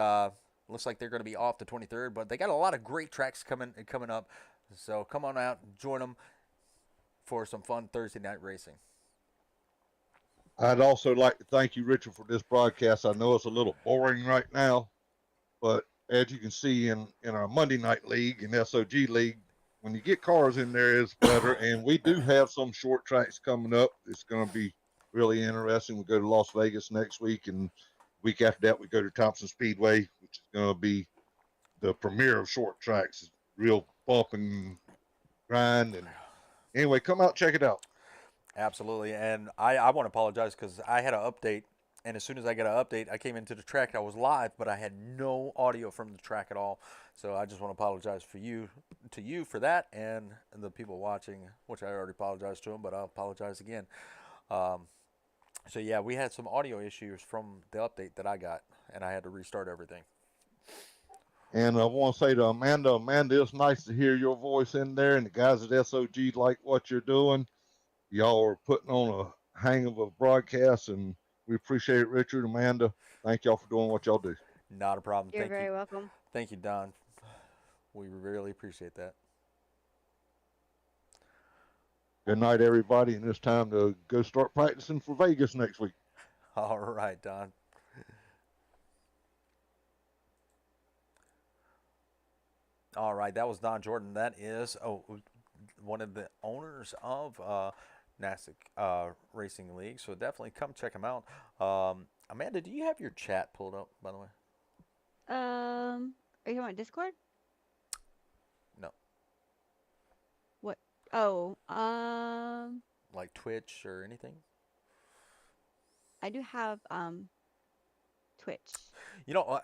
looks like they're gonna be off the 23rd, but they got a lot of great tracks coming up, so come on out, join them for some fun Thursday night racing. I'd also like to thank you, Richard, for this broadcast. I know it's a little boring right now, but as you can see in our Monday night league and SOG league, when you get cars in there, it's better. And we do have some short tracks coming up. It's going to be really interesting. We go to Las Vegas next week, and week after that, we go to Thompson Speedway, which is going to be the premiere of short tracks. Real bump and grind. And anyway, come out, check it out. Absolutely, and I want to apologize because I had an update, and as soon as I got an update, I came into the track. I was live, but I had no audio from the track at all. So I just want to apologize to you for that, and the people watching, which I already apologized to them, but I'll apologize again. So yeah, we had some audio issues from the update that I got, and I had to restart everything. And I want to say to Amanda, it's nice to hear your voice in there, and the guys at SOG like what you're doing. Y'all are putting on a hang of a broadcast, and we appreciate it, Richard, Amanda. Thank y'all for doing what y'all do. Not a problem. You're very welcome. Thank you, Don. We really appreciate that. Good night, everybody, and it's time to go start practicing for Vegas next week. All right, Don. All right, that was Don Jordan. That is one of the owners of NASIC Racing League. So definitely come check him out. Amanda, do you have your chat pulled up, by the way? Are you on Discord? No. What? Oh, Like Twitch or anything? I do have Twitch.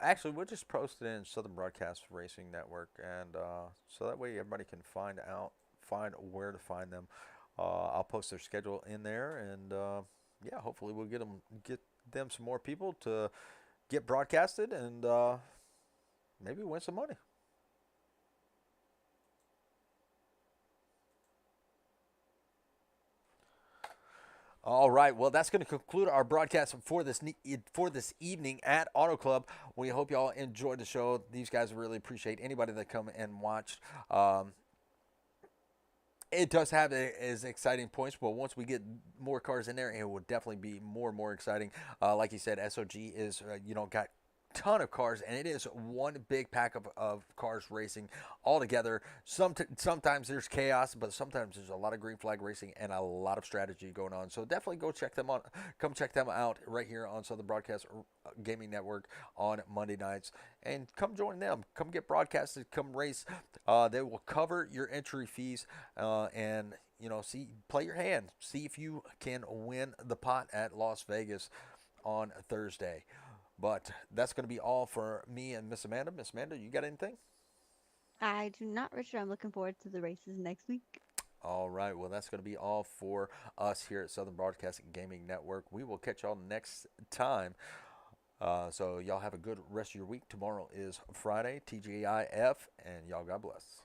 Actually, we'll just post it in Southern Broadcast Racing Network, and so that way everybody can find where to find them. I'll post their schedule in there, and yeah, hopefully we'll get them some more people to get broadcasted, and maybe win some money. All right, well, that's going to conclude our broadcast for this evening at Auto Club. We hope y'all enjoyed the show. These guys really appreciate anybody that come and watched. It does have as exciting points, but once we get more cars in there, it will definitely be more and more exciting. Like you said, SOG is got ton of cars, and it is one big pack of cars racing all together. Sometimes there's chaos, but sometimes there's a lot of green flag racing and a lot of strategy going on. So definitely come check them out right here on Southern Broadcast Gaming Network on Monday nights, and come join them. Come get broadcasted, come race. They will cover your entry fees, and play your hand, see if you can win the pot at Las Vegas on Thursday. But that's going to be all for me and Miss Amanda. Miss Amanda, you got anything? I do not, Richard. I'm looking forward to the races next week. All right. Well, that's going to be all for us here at Southern Broadcasting Gaming Network. We will catch y'all next time. So y'all have a good rest of your week. Tomorrow is Friday, TGIF, and y'all God bless.